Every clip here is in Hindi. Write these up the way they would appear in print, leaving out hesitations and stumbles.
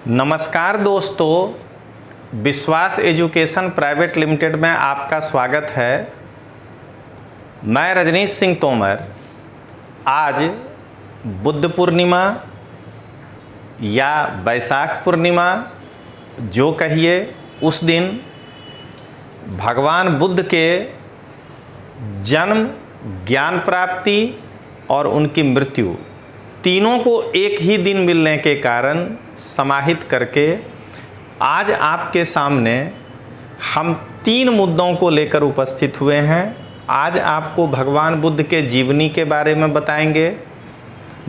नमस्कार दोस्तों, विश्वास एजुकेशन प्राइवेट लिमिटेड में आपका स्वागत है। मैं रजनीश सिंह तोमर। आज बुद्ध पूर्णिमा या बैसाख पूर्णिमा जो कहिए, उस दिन भगवान बुद्ध के जन्म, ज्ञान प्राप्ति और उनकी मृत्यु तीनों को एक ही दिन मिलने के कारण समाहित करके आज आपके सामने हम 3 मुद्दों को लेकर उपस्थित हुए हैं। आज आपको भगवान बुद्ध के जीवनी के बारे में बताएंगे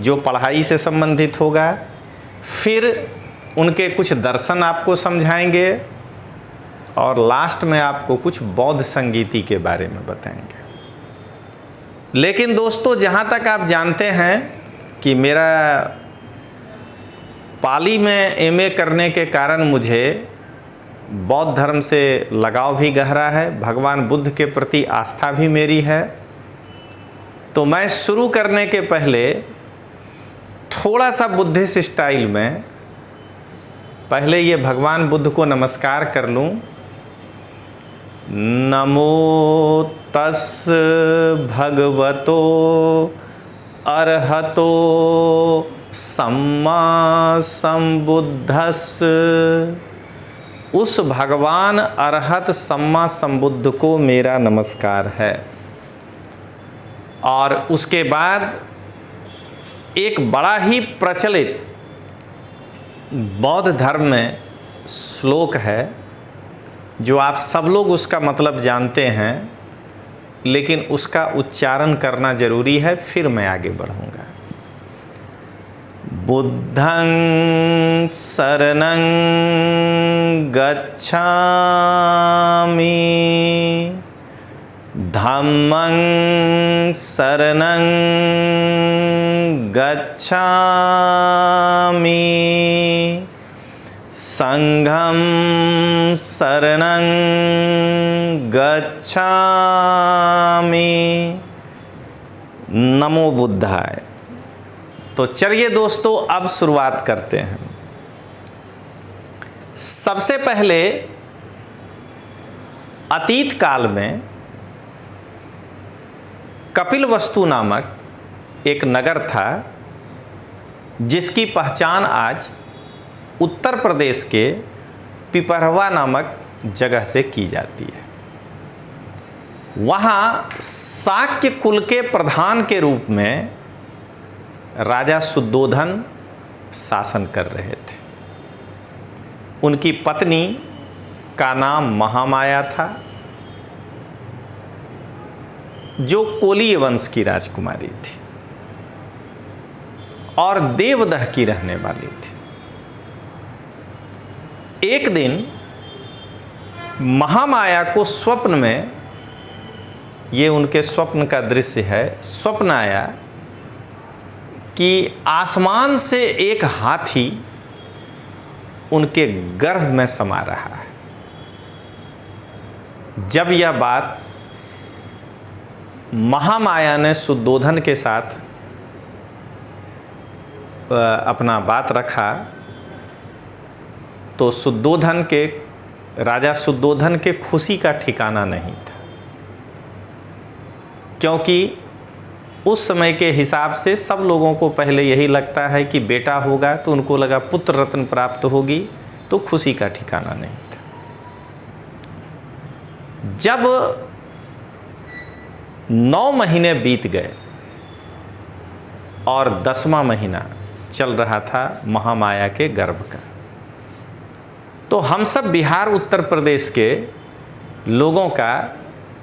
जो पढ़ाई से संबंधित होगा। फिर उनके कुछ दर्शन आपको समझाएंगे और लास्ट में आपको कुछ बौद्ध संगीति के बारे में बताएंगे। लेकिन दोस्तों, जहाँ तक आप जानते हैं कि मेरा पाली में एमए करने के कारण मुझे बौद्ध धर्म से लगाव भी गहरा है, भगवान बुद्ध के प्रति आस्था भी मेरी है। तो मैं शुरू करने के पहले थोड़ा सा बुद्धिस्ट स्टाइल में पहले ये भगवान बुद्ध को नमस्कार कर लूँ। नमो तस् भगवतो अरहतो सम्मा संबुद्धस्। उस भगवान अरहत सम्मा संबुद्ध को मेरा नमस्कार है। और उसके बाद एक बड़ा ही प्रचलित बौद्ध धर्म में श्लोक है जो आप सब लोग उसका मतलब जानते हैं, लेकिन उसका उच्चारण करना जरूरी है, फिर मैं आगे बढ़ूंगा। बुद्धं शरणं गच्छामि, धम्मं शरणं गच्छामि, संघं शरणं गच्छामि। नमो बुद्धाय। तो चलिए दोस्तों, अब शुरुआत करते हैं। सबसे पहले अतीत काल में कपिलवस्तु नामक एक नगर था जिसकी पहचान आज उत्तर प्रदेश के पिपरवा नामक जगह से की जाती है। वहाँ शाक्य कुल के प्रधान के रूप में राजा शुद्धोधन शासन कर रहे थे। उनकी पत्नी का नाम महामाया था, जो कोलीय वंश की राजकुमारी थी और देवदह की रहने वाली थी। एक दिन महामाया को स्वप्न में, ये उनके स्वप्न का दृश्य है, स्वप्न आया कि आसमान से एक हाथी उनके गर्भ में समा रहा है। जब यह बात महामाया ने शुद्धोधन के साथ अपना बात रखा, तो शुद्धोधन के राजा शुद्धोधन के खुशी का ठिकाना नहीं था, क्योंकि उस समय के हिसाब से सब लोगों को पहले यही लगता है कि बेटा होगा, तो उनको लगा पुत्र रत्न प्राप्त होगी, तो खुशी का ठिकाना नहीं था। जब 9 महीने बीत गए और 10वां महीना चल रहा था महामाया के गर्भ का, तो हम सब बिहार उत्तर प्रदेश के लोगों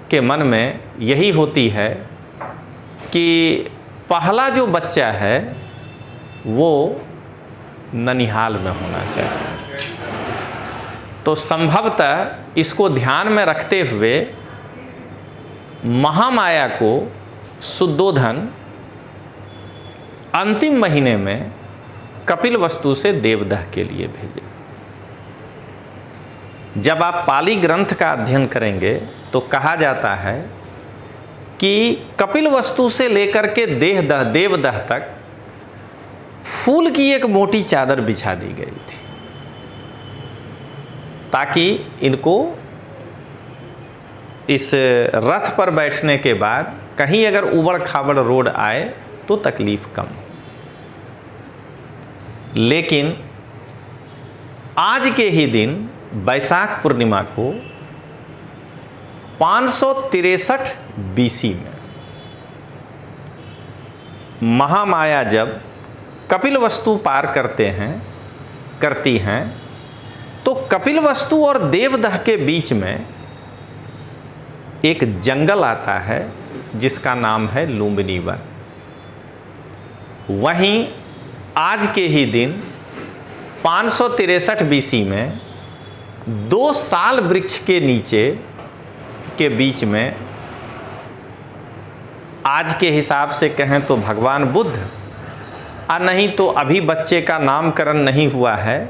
के मन में यही होती है कि पहला जो बच्चा है वो ननिहाल में होना चाहिए। तो संभवतः इसको ध्यान में रखते हुए महामाया को शुद्धोधन अंतिम महीने में कपिलवस्तु से देवदह के लिए भेजे। जब आप पाली ग्रंथ का अध्ययन करेंगे तो कहा जाता है कि कपिलवस्तु से लेकर के देवदह तक फूल की एक मोटी चादर बिछा दी गई थी। ताकि इनको इस रथ पर बैठने के बाद कहीं अगर उबड़ खाबड़ रोड आए तो तकलीफ कम हो। लेकिन आज के ही दिन बैसाख पूर्णिमा को 563 BC में महामाया जब कपिलवस्तु पार करती हैं तो कपिलवस्तु और देवदह के बीच में एक जंगल आता है जिसका नाम है लुम्बिनी वन। वहीं आज के ही दिन 563 BC में 2 साल वृक्ष के नीचे के बीच में, आज के हिसाब से कहें तो भगवान बुद्ध, और नहीं तो अभी बच्चे का नामकरण नहीं हुआ है,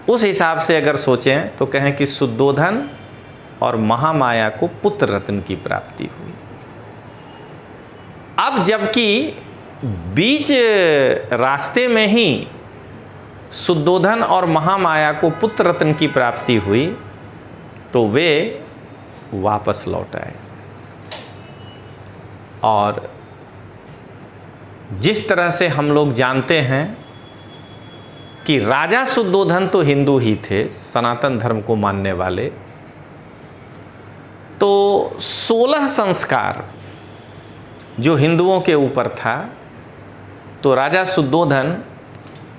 उस हिसाब से अगर सोचें तो कहें कि शुद्धोधन और महामाया को पुत्र रत्न की प्राप्ति हुई। अब जबकि बीच रास्ते में ही शुद्धोधन और महामाया को पुत्र रत्न की प्राप्ति हुई तो वे वापस लौट आए। और जिस तरह से हम लोग जानते हैं कि राजा शुद्धोधन तो हिंदू ही थे, सनातन धर्म को मानने वाले, तो 16 संस्कार जो हिंदुओं के ऊपर था, तो राजा शुद्धोधन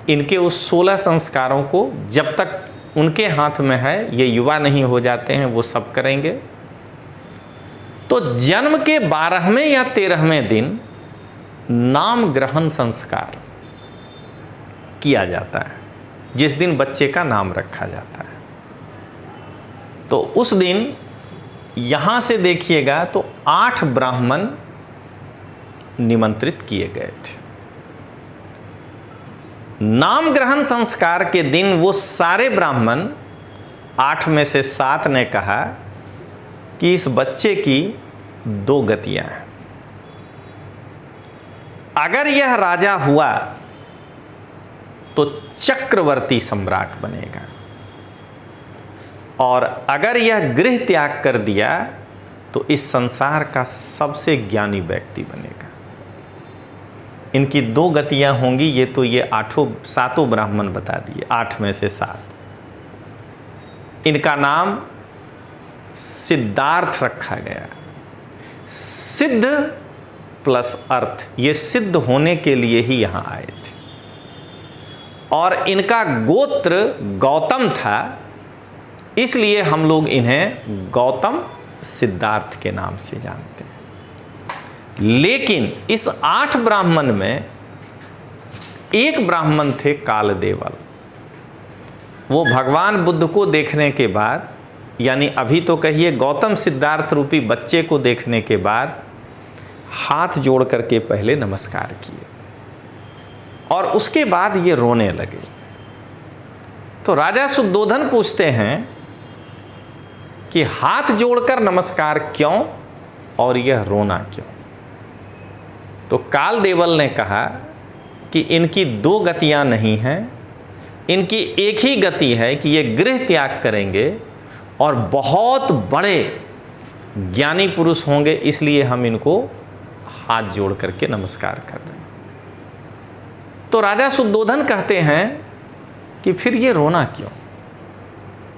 इनके उस 16 संस्कारों को जब तक उनके हाथ में है, ये युवा नहीं हो जाते हैं, वो सब करेंगे। तो जन्म के 12वें या 13वें दिन नाम ग्रहण संस्कार किया जाता है, जिस दिन बच्चे का नाम रखा जाता है। तो उस दिन यहां से देखिएगा तो 8 ब्राह्मण निमंत्रित किए गए थे। नाम ग्रहण संस्कार के दिन वो सारे ब्राह्मण 8 में से 7 ने कहा कि इस बच्चे की 2 गतियां हैं। अगर यह राजा हुआ तो चक्रवर्ती सम्राट बनेगा, और अगर यह गृह त्याग कर दिया तो इस संसार का सबसे ज्ञानी व्यक्ति बनेगा। इनकी 2 गतियां होंगी, ये तो ये 7 ब्राह्मण बता दिए, 8 में से 7। इनका नाम सिद्धार्थ रखा गया। सिद्ध प्लस अर्थ, ये सिद्ध होने के लिए ही यहां आए थे। और इनका गोत्र गौतम था, इसलिए हम लोग इन्हें गौतम सिद्धार्थ के नाम से जानते हैं। लेकिन इस 8 ब्राह्मण में एक ब्राह्मण थे कालदेवल। वो भगवान बुद्ध को देखने के बाद, यानी अभी तो कहिए गौतम सिद्धार्थ रूपी बच्चे को देखने के बाद, हाथ जोड़ करके पहले नमस्कार किए और उसके बाद ये रोने लगे। तो राजा शुद्धोधन पूछते हैं कि हाथ जोड़कर नमस्कार क्यों और यह रोना क्यों? तो कालदेवल ने कहा कि इनकी 2 गतियां नहीं हैं, इनकी एक ही गति है कि ये गृह त्याग करेंगे और बहुत बड़े ज्ञानी पुरुष होंगे, इसलिए हम इनको हाथ जोड़ करके नमस्कार कर रहे हैं। तो राजा शुद्धोधन कहते हैं कि फिर ये रोना क्यों?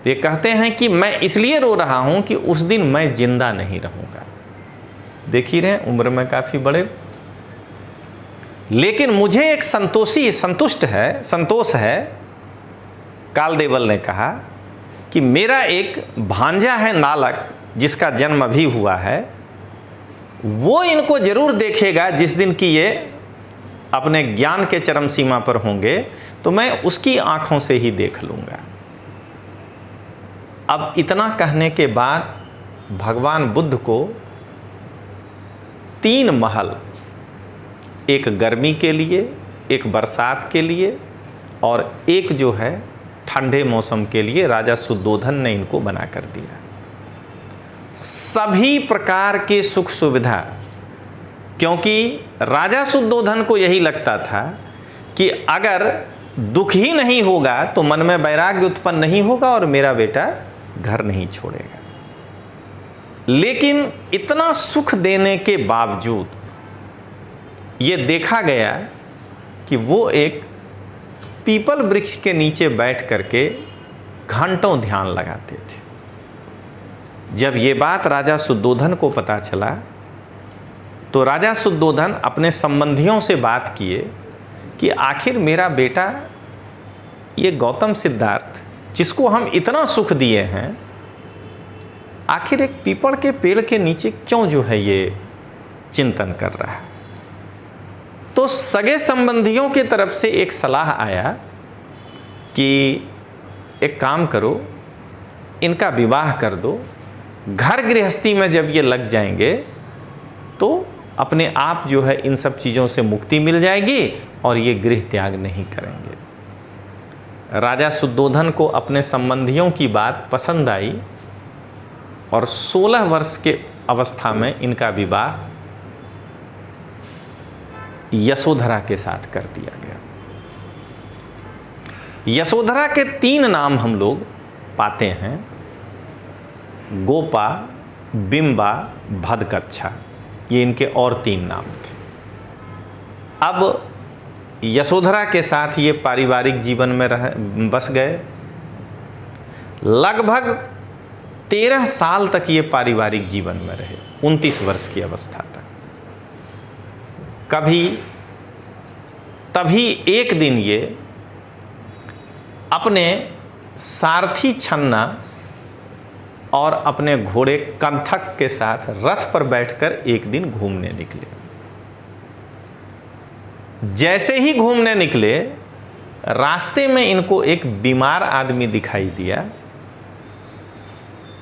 ये कहते हैं कि मैं इसलिए रो रहा हूं कि उस दिन मैं जिंदा नहीं रहूंगा। देख ही रहे हैं, उम्र में काफी बड़े, लेकिन मुझे एक संतोष है। कालदेवल ने कहा कि मेरा एक भांजा है नालक, जिसका जन्म अभी हुआ है, वो इनको जरूर देखेगा जिस दिन कि ये अपने ज्ञान के चरम सीमा पर होंगे, तो मैं उसकी आंखों से ही देख लूंगा। अब इतना कहने के बाद भगवान बुद्ध को 3 महल, एक गर्मी के लिए, एक बरसात के लिए और एक जो है ठंडे मौसम के लिए, राजा शुद्धोधन ने इनको बना कर दिया। सभी प्रकार के सुख सुविधा, क्योंकि राजा शुद्धोधन को यही लगता था कि अगर दुख ही नहीं होगा तो मन में वैराग्य उत्पन्न नहीं होगा और मेरा बेटा घर नहीं छोड़ेगा। लेकिन इतना सुख देने के बावजूद ये देखा गया कि वो एक पीपल वृक्ष के नीचे बैठ करके घंटों ध्यान लगाते थे। जब ये बात राजा शुद्धोधन को पता चला तो राजा शुद्धोधन अपने संबंधियों से बात किए कि आखिर मेरा बेटा ये गौतम सिद्धार्थ जिसको हम इतना सुख दिए हैं, आखिर एक पीपल के पेड़ के नीचे क्यों जो है ये चिंतन कर रहा है। तो सगे संबंधियों की तरफ से एक सलाह आया कि एक काम करो, इनका विवाह कर दो, घर गृहस्थी में जब ये लग जाएंगे तो अपने आप जो है इन सब चीज़ों से मुक्ति मिल जाएगी और ये गृह त्याग नहीं करेंगे। राजा शुद्धोधन को अपने संबंधियों की बात पसंद आई और 16 वर्ष के अवस्था में इनका विवाह यशोधरा के साथ कर दिया गया। यशोधरा के 3 नाम हम लोग पाते हैं, गोपा, बिंबा, भदकच्छा, ये इनके और 3 नाम थे। अब यशोधरा के साथ ये पारिवारिक जीवन में बस गए। लगभग 13 साल तक ये पारिवारिक जीवन में रहे, 29 वर्ष की अवस्था तक। तभी एक दिन ये अपने सारथी छन्ना और अपने घोड़े कंथक के साथ रथ पर बैठकर एक दिन घूमने निकले। जैसे ही घूमने निकले, रास्ते में इनको एक बीमार आदमी दिखाई दिया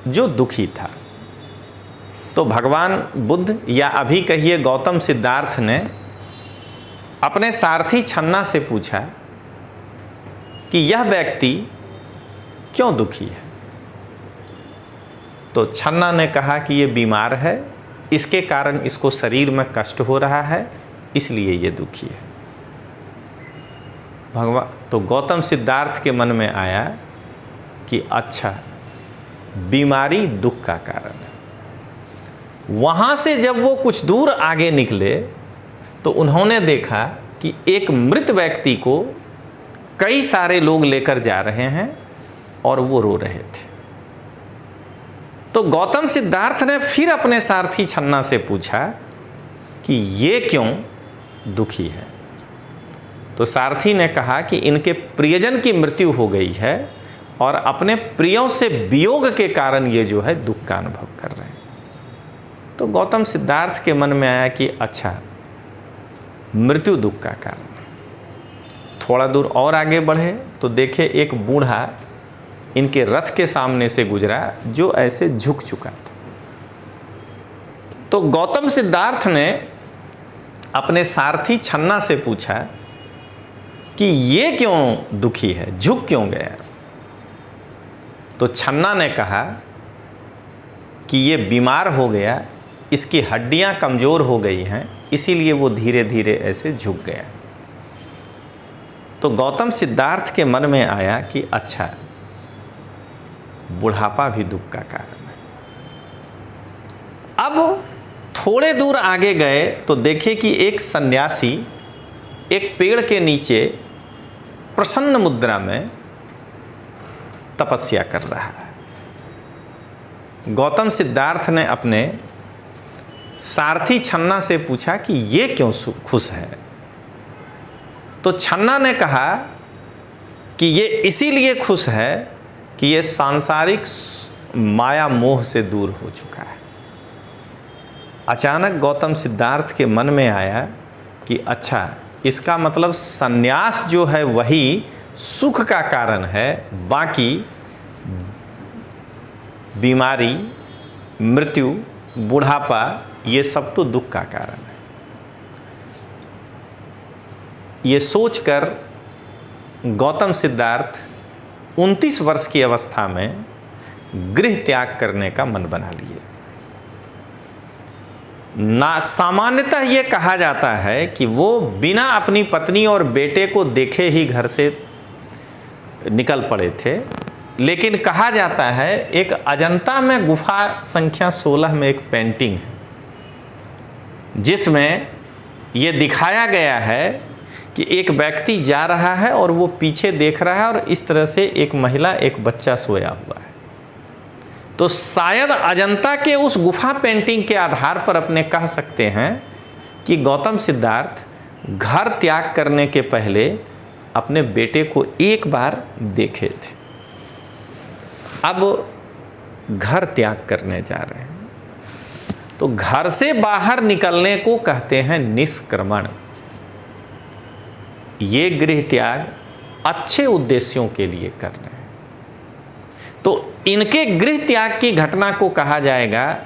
जो दुखी था। तो भगवान बुद्ध या अभी कहिए गौतम सिद्धार्थ ने अपने सारथी छन्ना से पूछा कि यह व्यक्ति क्यों दुखी है। तो छन्ना ने कहा कि ये बीमार है, इसके कारण इसको शरीर में कष्ट हो रहा है, इसलिए ये दुखी है। भगवान तो गौतम सिद्धार्थ के मन में आया कि अच्छा, बीमारी दुख का कारण है। वहां से जब वो कुछ दूर आगे निकले तो उन्होंने देखा कि एक मृत व्यक्ति को कई सारे लोग लेकर जा रहे हैं और वो रो रहे थे। तो गौतम सिद्धार्थ ने फिर अपने सारथी छन्ना से पूछा कि ये क्यों दुखी है। तो सारथी ने कहा कि इनके प्रियजन की मृत्यु हो गई है और अपने प्रियों से वियोग के कारण ये जो है दुख का अनुभव कर रहे हैं। तो गौतम सिद्धार्थ के मन में आया कि अच्छा, मृत्यु दुख का कारण। थोड़ा दूर और आगे बढ़े तो देखे एक बूढ़ा इनके रथ के सामने से गुजरा जो ऐसे झुक चुका था। तो गौतम सिद्धार्थ ने अपने सारथी छन्ना से पूछा कि ये क्यों दुखी है, झुक क्यों गया। तो छन्ना ने कहा कि ये बीमार हो गया, इसकी हड्डियां कमज़ोर हो गई हैं, इसीलिए वो धीरे धीरे ऐसे झुक गया। तो गौतम सिद्धार्थ के मन में आया कि अच्छा, बुढ़ापा भी दुख का कारण है। अब थोड़े दूर आगे गए तो देखे कि एक सन्यासी एक पेड़ के नीचे प्रसन्न मुद्रा में तपस्या कर रहा है। गौतम सिद्धार्थ ने अपने सारथी छन्ना से पूछा कि ये क्यों खुश है। तो छन्ना ने कहा कि ये इसीलिए खुश है कि ये सांसारिक माया मोह से दूर हो चुका है। अचानक गौतम सिद्धार्थ के मन में आया कि अच्छा, इसका मतलब संन्यास जो है वही सुख का कारण है, बाकी बीमारी, मृत्यु, बुढ़ापा, ये सब तो दुख का कारण है। ये सोचकर गौतम सिद्धार्थ 29 वर्ष की अवस्था में गृह त्याग करने का मन बना लिए। ना सामान्यतः ये कहा जाता है कि वो बिना अपनी पत्नी और बेटे को देखे ही घर से निकल पड़े थे। लेकिन कहा जाता है एक अजंता में गुफा संख्या 16 में एक पेंटिंग है जिसमें ये दिखाया गया है कि एक व्यक्ति जा रहा है और वो पीछे देख रहा है और इस तरह से एक महिला एक बच्चा सोया हुआ है। तो शायद अजंता के उस गुफा पेंटिंग के आधार पर अपने कह सकते हैं कि गौतम सिद्धार्थ घर त्याग करने के पहले अपने बेटे को एक बार देखे थे। अब घर त्याग करने जा रहे हैं, तो घर से बाहर निकलने को कहते हैं निष्क्रमण। ये गृह त्याग अच्छे उद्देश्यों के लिए कर रहे हैं। तो इनके गृह त्याग की घटना को कहा जाएगा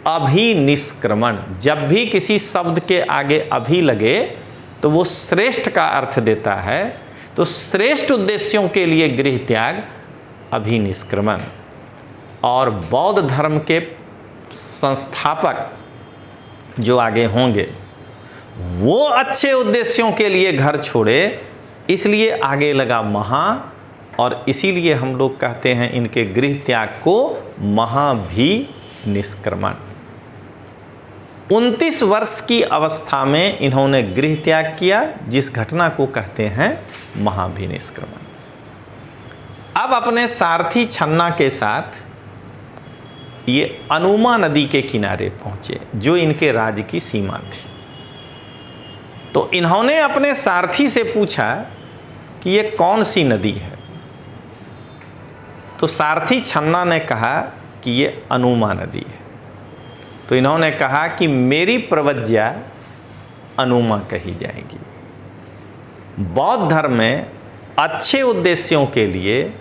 अभिनिष्क्रमण। जब भी किसी शब्द के आगे अभि लगे तो वो श्रेष्ठ का अर्थ देता है। तो श्रेष्ठ उद्देश्यों के लिए गृह त्याग अभिनिष्क्रमण। और बौद्ध धर्म के संस्थापक जो आगे होंगे वो अच्छे उद्देश्यों के लिए घर छोड़े, इसलिए आगे लगा महा। और इसीलिए हम लोग कहते हैं इनके गृह त्याग को महाभिनिष्क्रमण। 29 वर्ष की अवस्था में इन्होंने गृह त्याग किया, जिस घटना को कहते हैं महाभिनिष्क्रमण। अब अपने सारथी छन्ना के साथ ये अनुमा नदी के किनारे पहुंचे, जो इनके राज्य की सीमा थी। तो इन्होंने अपने सारथी से पूछा कि ये कौन सी नदी है। तो सारथी छन्ना ने कहा कि ये अनुमा नदी है। तो इन्होंने कहा कि मेरी प्रवज्या अनुमा कही जाएगी। बौद्ध धर्म में अच्छे उद्देश्यों के लिए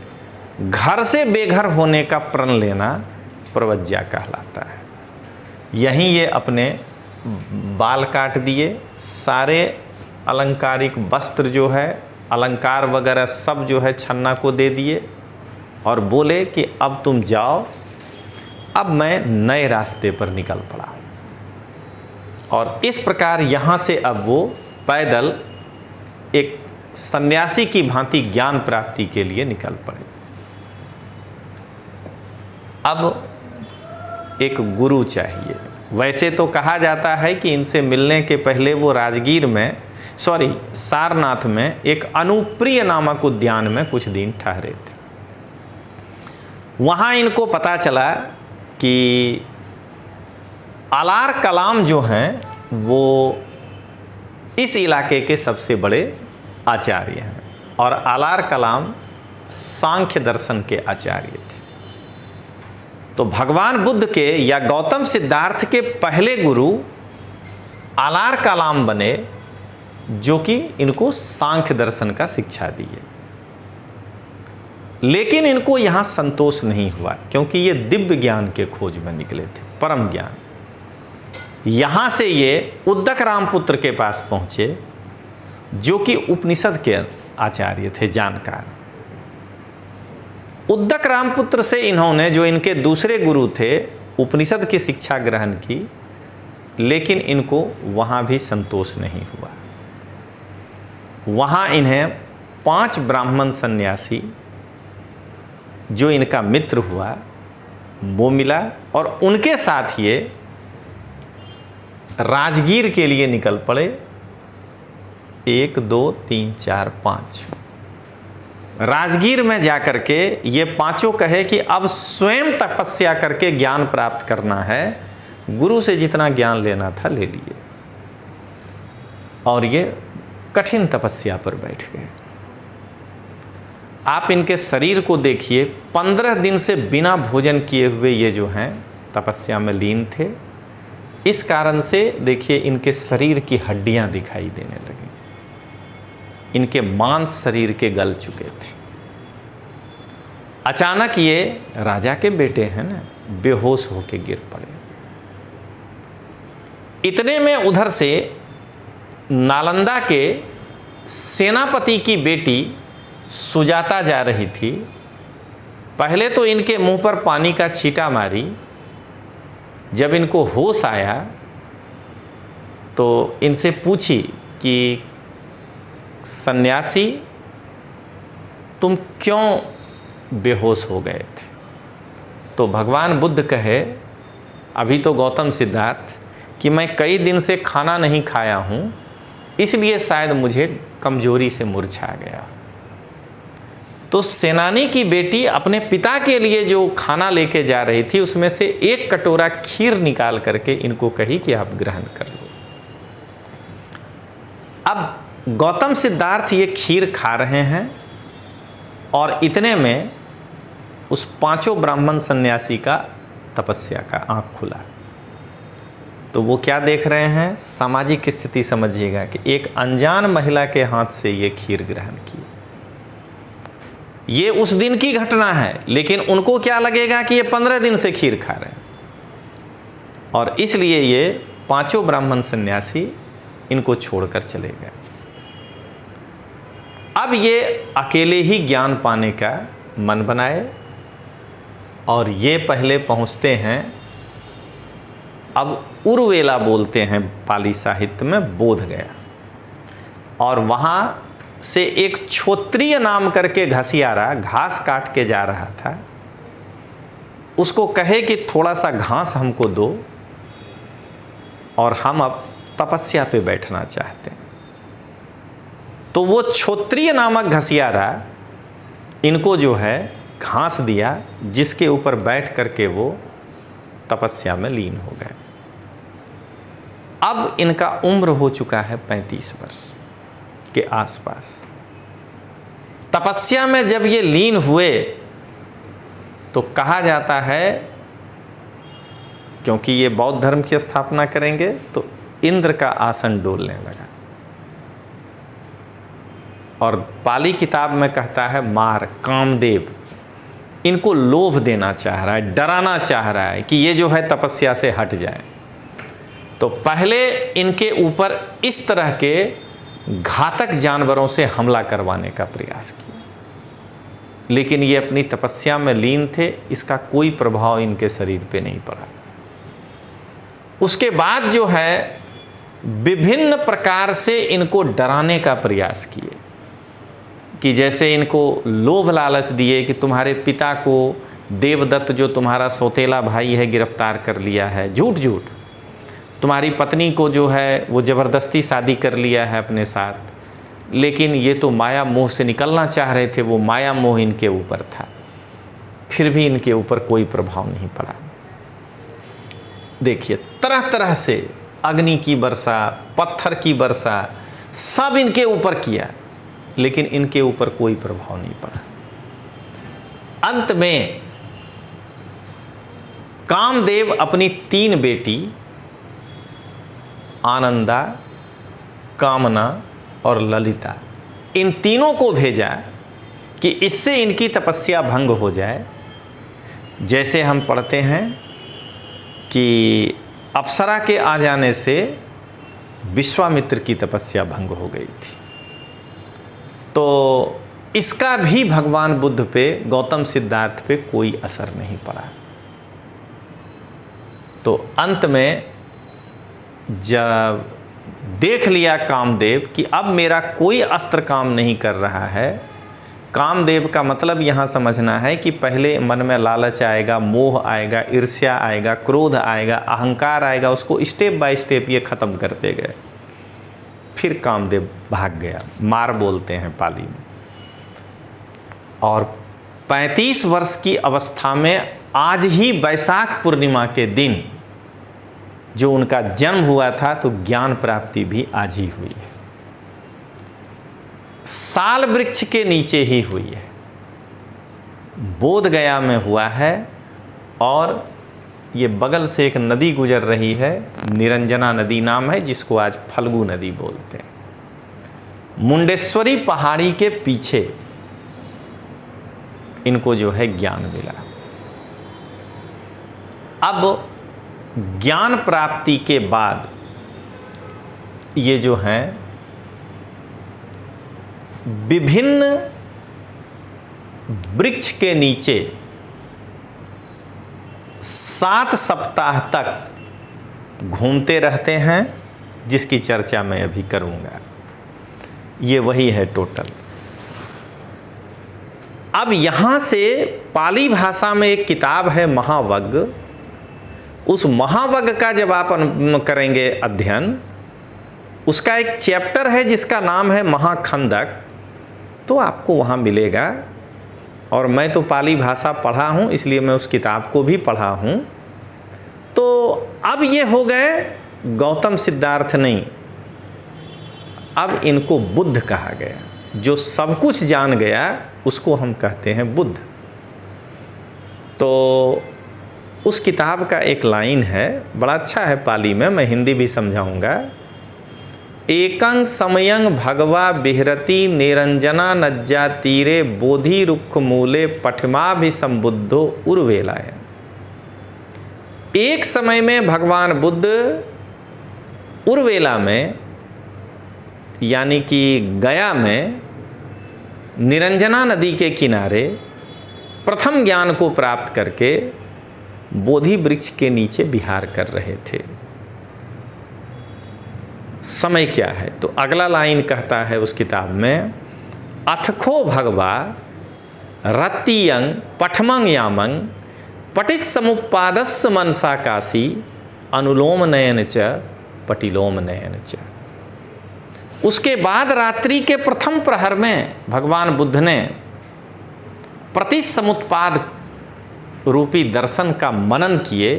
घर से बेघर होने का प्रण लेना प्रवज्या कहलाता है। यहीं ये अपने बाल काट दिए, सारे अलंकारिक वस्त्र जो है, अलंकार वगैरह सब जो है छन्ना को दे दिए और बोले कि अब तुम जाओ, अब मैं नए रास्ते पर निकल पड़ा। और इस प्रकार यहाँ से अब वो पैदल एक सन्यासी की भांति ज्ञान प्राप्ति के लिए निकल पड़े। अब एक गुरु चाहिए। वैसे तो कहा जाता है कि इनसे मिलने के पहले वो राजगीर में सारनाथ में एक अनुप्रिय नामक उद्यान में कुछ दिन ठहरे थे। वहाँ इनको पता चला कि अलार कलाम जो हैं वो इस इलाके के सबसे बड़े आचार्य हैं और अलार कलाम सांख्य दर्शन के आचार्य थे। तो भगवान बुद्ध के या गौतम सिद्धार्थ के पहले गुरु अलार कलाम बने, जो कि इनको सांख्य दर्शन का शिक्षा दिए। लेकिन इनको यहाँ संतोष नहीं हुआ, क्योंकि ये दिव्य ज्ञान के खोज में निकले थे, परम ज्ञान। यहाँ से ये उद्दक रामपुत्र के पास पहुँचे, जो कि उपनिषद के आचार्य थे, जानकार। उद्दक रामपुत्र से इन्होंने, जो इनके दूसरे गुरु थे, उपनिषद की शिक्षा ग्रहण की, लेकिन इनको वहाँ भी संतोष नहीं हुआ। वहाँ इन्हें 5 ब्राह्मण सन्यासी, जो इनका मित्र हुआ, वो मिला और उनके साथ ये राजगीर के लिए निकल पड़े। 1 2 3 4 5 राजगीर में जाकर के ये पांचों कहे कि अब स्वयं तपस्या करके ज्ञान प्राप्त करना है। गुरु से जितना ज्ञान लेना था ले लिए और ये कठिन तपस्या पर बैठ गए। आप इनके शरीर को देखिए, 15 दिन से बिना भोजन किए हुए ये जो हैं तपस्या में लीन थे। इस कारण से देखिए इनके शरीर की हड्डियां दिखाई देने लगी, इनके मांस शरीर के गल चुके थे। अचानक ये राजा के बेटे हैं ना, बेहोश होके गिर पड़े। इतने में उधर से नालंदा के सेनापति की बेटी सुजाता जा रही थी। पहले तो इनके मुंह पर पानी का छींटा मारी। जब इनको होश आया तो इनसे पूछी कि सन्यासी तुम क्यों बेहोश हो गए थे? तो भगवान बुद्ध कहे, अभी तो गौतम सिद्धार्थ, कि मैं कई दिन से खाना नहीं खाया हूँ, इसलिए शायद मुझे कमजोरी से मुरझा गया। तो सेनानी की बेटी अपने पिता के लिए जो खाना लेके जा रही थी उसमें से एक कटोरा खीर निकाल करके इनको कही कि आप ग्रहण कर लो। अब गौतम सिद्धार्थ ये खीर खा रहे हैं और इतने में उस पांचों ब्राह्मण सन्यासी का तपस्या का आंख खुला। तो वो क्या देख रहे हैं? सामाजिक स्थिति समझिएगा कि एक अनजान महिला के हाथ से ये खीर ग्रहण की। ये उस दिन की घटना है, लेकिन उनको क्या लगेगा कि ये 15 दिन से खीर खा रहे हैं, और इसलिए ये पांचों ब्राह्मण सन्यासी इनको छोड़कर चले गए। अब ये अकेले ही ज्ञान पाने का मन बनाए और ये पहले पहुंचते हैं, अब उर्वेला बोलते हैं पाली साहित्य में, बोध गया। और वहाँ से एक क्षोत्रिय नाम करके घसियारा घास काट के जा रहा था, उसको कहे कि थोड़ा सा घास हमको दो और हम अब तपस्या पे बैठना चाहते हैं। तो वो क्षोत्रिय नामक घसियारा इनको जो है घास दिया, जिसके ऊपर बैठ करके वो तपस्या में लीन हो गए। अब इनका उम्र हो चुका है 35 वर्ष के आसपास। तपस्या में जब ये लीन हुए तो कहा जाता है, क्योंकि ये बौद्ध धर्म की स्थापना करेंगे, तो इंद्र का आसन डोलने लगा। और पाली किताब में कहता है मार, कामदेव इनको लोभ देना चाह रहा है, डराना चाह रहा है कि ये जो है तपस्या से हट जाए। तो पहले इनके ऊपर इस तरह के घातक जानवरों से हमला करवाने का प्रयास किया, लेकिन ये अपनी तपस्या में लीन थे, इसका कोई प्रभाव इनके शरीर पे नहीं पड़ा। उसके बाद जो है विभिन्न प्रकार से इनको डराने का प्रयास किए, कि जैसे इनको लोभ लालच दिए कि तुम्हारे पिता को देवदत्त जो तुम्हारा सौतेला भाई है गिरफ्तार कर लिया है, झूठ झूठ। तुम्हारी पत्नी को जो है वो ज़बरदस्ती शादी कर लिया है अपने साथ, लेकिन ये तो माया मोह से निकलना चाह रहे थे, वो माया मोह इनके ऊपर था, फिर भी इनके ऊपर कोई प्रभाव नहीं पड़ा। देखिए तरह तरह से अग्नि की वर्षा, पत्थर की वर्षा, सब इनके ऊपर किया, लेकिन इनके ऊपर कोई प्रभाव नहीं पड़ा। अंत में कामदेव अपनी 3 बेटी आनंदा, कामना और ललिता, इन तीनों को भेजा कि इससे इनकी तपस्या भंग हो जाए। जैसे हम पढ़ते हैं कि अप्सरा के आ जाने से विश्वामित्र की तपस्या भंग हो गई थी। तो इसका भी भगवान बुद्ध पे, गौतम सिद्धार्थ पे कोई असर नहीं पड़ा। तो अंत में जब देख लिया कामदेव कि अब मेरा कोई अस्त्र काम नहीं कर रहा है, कामदेव का मतलब यहाँ समझना है कि पहले मन में लालच आएगा, मोह आएगा, ईर्ष्या आएगा, क्रोध आएगा, अहंकार आएगा, उसको स्टेप बाय स्टेप ये ख़त्म करते गए। फिर कामदेव भाग गया, मार बोलते हैं पाली में। और 35 वर्ष की अवस्था में आज ही वैशाख पूर्णिमा के दिन जो उनका जन्म हुआ था, तो ज्ञान प्राप्ति भी आज ही हुई है। साल वृक्ष के नीचे ही हुई है, बोध गया में हुआ है। और ये बगल से एक नदी गुजर रही है, निरंजना नदी नाम है, जिसको आज फल्गु नदी बोलते हैं। मुंडेश्वरी पहाड़ी के पीछे इनको जो है ज्ञान मिला। अब ज्ञान प्राप्ति के बाद ये जो हैं विभिन्न वृक्ष के नीचे 7 सप्ताह तक घूमते रहते हैं, जिसकी चर्चा मैं अभी करूंगा। ये वही है टोटल। अब यहां से पाली भाषा में एक किताब है महावग्ग। उस महावग्ग का जब आप करेंगे अध्ययन, उसका एक चैप्टर है जिसका नाम है महाखंडक, तो आपको वहाँ मिलेगा। और मैं तो पाली भाषा पढ़ा हूँ, इसलिए मैं उस किताब को भी पढ़ा हूँ। तो अब ये हो गए गौतम सिद्धार्थ नहीं, अब इनको बुद्ध कहा गया। जो सब कुछ जान गया उसको हम कहते हैं बुद्ध। तो उस किताब का एक लाइन है, बड़ा अच्छा है पाली में, मैं हिंदी भी समझाऊंगा। एकं समयं भगवा बिहरति निरंजना नज्जा तीरे बोधि रुक्ष मूले पठमाभिसंबुद्धो उर्वेलाय। एक समय में भगवान बुद्ध उर्वेला में यानी कि गया में निरंजना नदी के किनारे प्रथम ज्ञान को प्राप्त करके बोधि वृक्ष के नीचे विहार कर रहे थे। समय क्या है? तो अगला लाइन कहता है उस किताब में, अथखो भगवा रतियं पठमं यामं पटिसमुपादस्य मनसा काशी अनुलोम नयन च पटिलोम नयन च। उसके बाद रात्रि के प्रथम प्रहर में भगवान बुद्ध ने प्रतिसमुत्पाद रूपी दर्शन का मनन किए,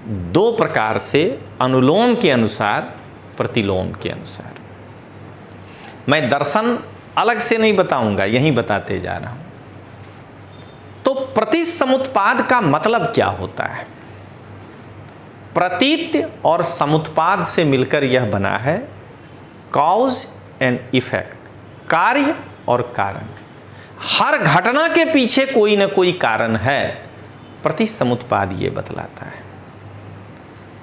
दो प्रकार से, अनुलोम के अनुसार, प्रतिलोम के अनुसार। मैं दर्शन अलग से नहीं बताऊंगा, यहीं बताते जा रहा हूं। तो प्रतिसमुत्पाद का मतलब क्या होता है? प्रतीत और समुत्पाद से मिलकर यह बना है कॉज एंड इफेक्ट, कार्य और कारण। हर घटना के पीछे कोई न कोई कारण है, प्रतिसमुत्पाद ये बतलाता है।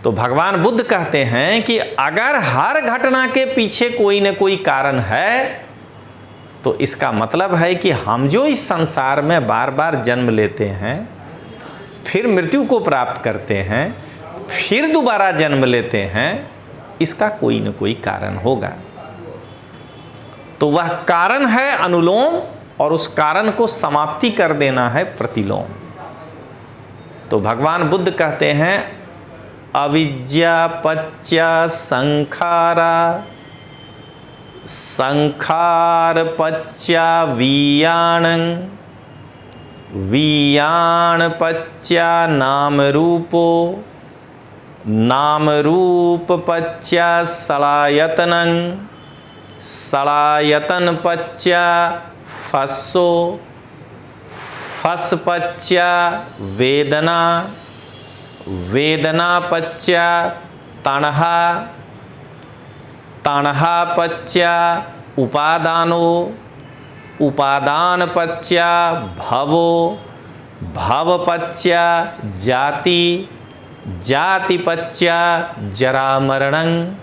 तो भगवान बुद्ध कहते हैं कि अगर हर घटना के पीछे कोई न कोई कारण है, तो इसका मतलब है कि हम जो इस संसार में बार बार जन्म लेते हैं, फिर मृत्यु को प्राप्त करते हैं, फिर दोबारा जन्म लेते हैं, इसका कोई न कोई कारण होगा। तो वह कारण है अनुलोम, और उस कारण को समाप्ति कर देना है प्रतिलोम। तो भगवान बुद्ध कहते हैं अविद्या पच्चा संखारा, संखार पच्चा वीयाणं, वीयाण पच्चा नाम रूपो, नाम रूप पच्चा सलायतनं, सलायतन पच्चा फस्सो, फस पच्चा वेदना, वेदना पच्चा तणहा, तणहा पच्चा उपादानो, उपादान पच्चा भवो, भव पच्चा जाति, जाति पच्चा जरा मरणं।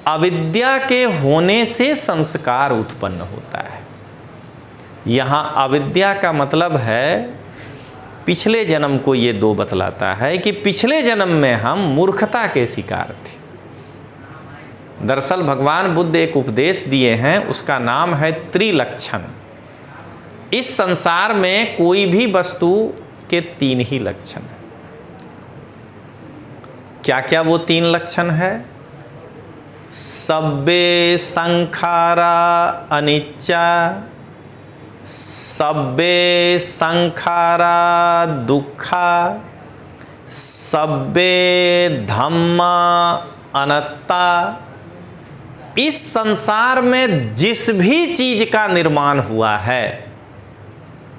अविद्या के होने से संस्कार उत्पन्न होता है। यहाँ अविद्या का मतलब है पिछले जन्म को ये दो बतलाता है कि पिछले जन्म में हम मूर्खता के शिकार थे। दरअसल भगवान बुद्ध एक उपदेश दिए हैं, उसका नाम है त्रिलक्षण। इस संसार में कोई भी वस्तु के तीन ही लक्षण हैं। क्या क्या वो तीन लक्षण है? सब्बे संखारा अनिच्चा, सब्बे संखारा दुखा, सब्बे धम्मा अनत्ता। इस संसार में जिस भी चीज का निर्माण हुआ है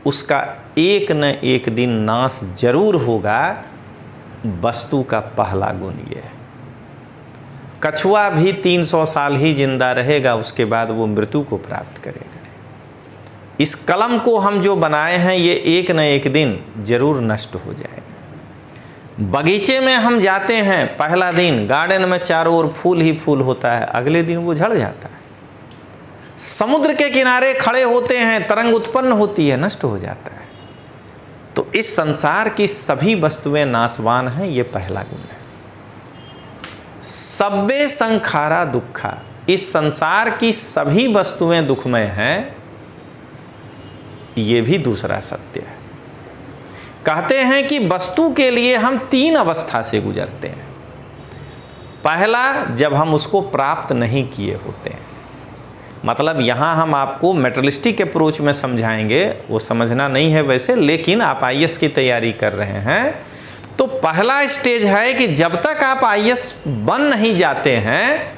उसका एक न एक दिन नाश जरूर होगा। वस्तु का पहला गुण ये है। कछुआ भी 300 साल ही जिंदा रहेगा, उसके बाद वो मृत्यु को प्राप्त करेगा। इस कलम को हम जो बनाए हैं ये एक न एक दिन जरूर नष्ट हो जाएगा। बगीचे में हम जाते हैं, पहला दिन गार्डन में चारों ओर फूल ही फूल होता है, अगले दिन वो झड़ जाता है। समुद्र के किनारे खड़े होते हैं, तरंग उत्पन्न होती है, नष्ट हो जाता है। तो इस संसार की सभी वस्तुएं नाशवान हैं, ये पहला गुण है। सब्बे संखारा दुखा, इस संसार की सभी वस्तुएं दुखमय हैं, ये भी दूसरा सत्य है। कहते हैं कि वस्तु के लिए हम 3 अवस्था से गुजरते हैं। पहला, जब हम उसको प्राप्त नहीं किए होते हैं, मतलब यहाँ हम आपको मेटलिस्टिक अप्रोच में समझाएंगे, वो समझना नहीं है वैसे, लेकिन आप आईएएस की तैयारी कर रहे हैं तो पहला स्टेज है कि जब तक आप आईएएस बन नहीं जाते हैं,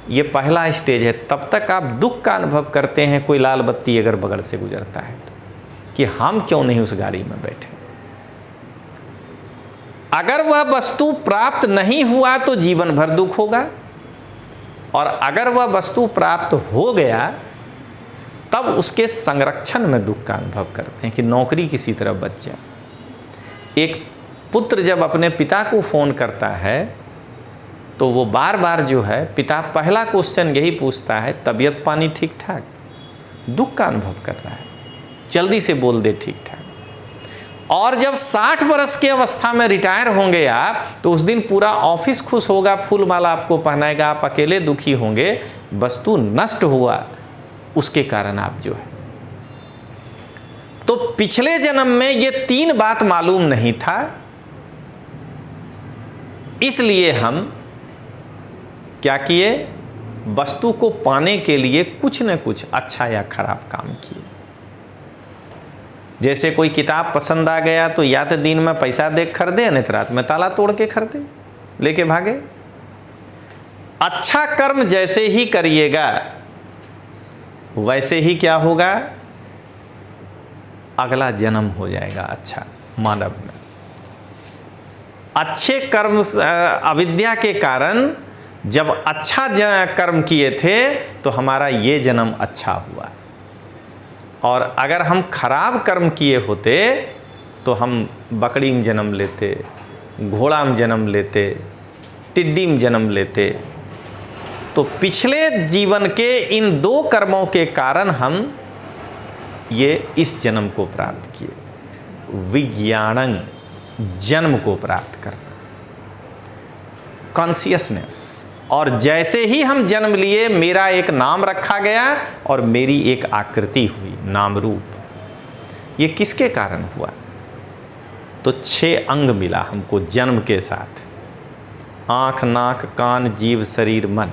ये पहला स्टेज है, तब तक आप दुख का अनुभव करते हैं। कोई लाल बत्ती अगर बगल से गुजरता है तो, कि हम क्यों नहीं उस गाड़ी में बैठे। अगर वह वस्तु प्राप्त नहीं हुआ तो जीवन भर दुख होगा, और अगर वह वस्तु प्राप्त हो गया तब उसके संरक्षण में दुख का अनुभव करते हैं कि नौकरी किसी तरह बच जाए। एक पुत्र जब अपने पिता को फ़ोन करता है तो वो बार बार जो है, पिता पहला क्वेश्चन यही पूछता है, तबीयत पानी ठीक ठाक। दुख का अनुभव कर रहा है, जल्दी से बोल दे ठीक ठाक। और जब 60 वर्ष की अवस्था में रिटायर होंगे आप, तो उस दिन पूरा ऑफिस खुश होगा, फूल माला आपको पहनाएगा, आप अकेले दुखी होंगे, वस्तु नष्ट हुआ उसके कारण आप जो है। तो पिछले जन्म में ये 3 बात मालूम नहीं था, इसलिए हम क्या किए, वस्तु को पाने के लिए कुछ न कुछ अच्छा या खराब काम किए। जैसे कोई किताब पसंद आ गया तो या तो दिन में पैसा दे खरीदे, नहीं तो रात में ताला तोड़ के खरीदे, लेके भागे। अच्छा कर्म जैसे ही करिएगा वैसे ही क्या होगा, अगला जन्म हो जाएगा अच्छा मानव में। अच्छे कर्म, अविद्या के कारण जब अच्छा कर्म किए थे तो हमारा ये जन्म अच्छा हुआ, और अगर हम खराब कर्म किए होते तो हम बकरी में जन्म लेते, घोड़ा में जन्म लेते, टिड्डी में जन्म लेते। तो पिछले जीवन के इन 2 कर्मों के कारण हम ये इस जन्म को प्राप्त किए। विज्ञानं, जन्म को प्राप्त करना, कॉन्शियसनेस। और जैसे ही हम जन्म लिए, मेरा एक नाम रखा गया और मेरी एक आकृति हुई, नाम रूप। ये किसके कारण हुआ, तो 6 अंग मिला हमको जन्म के साथ, आँख, नाक, कान, जीभ, शरीर, मन।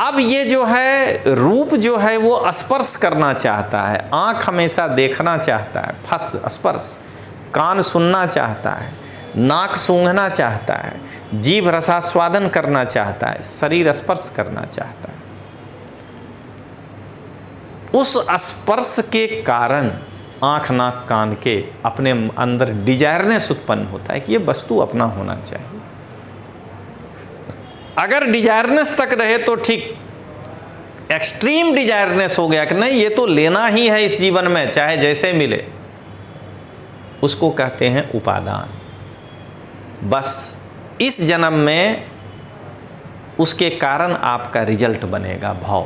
अब ये जो है रूप जो है वो स्पर्श करना चाहता है, आँख हमेशा देखना चाहता है, फस स्पर्श, कान सुनना चाहता है, नाक सूंघना चाहता है, जीभ रसास्वादन करना चाहता है, शरीर स्पर्श करना चाहता है। उस स्पर्श के कारण आँख, नाक, कान के अपने अंदर डिजायरनेस उत्पन्न होता है कि ये वस्तु अपना होना चाहिए। अगर डिजायरनेस तक रहे तो ठीक, एक्सट्रीम डिजायरनेस हो गया कि नहीं ये तो लेना ही है इस जीवन में, चाहे जैसे मिले, उसको कहते हैं उपादान। बस इस जन्म में उसके कारण आपका रिजल्ट बनेगा भाव।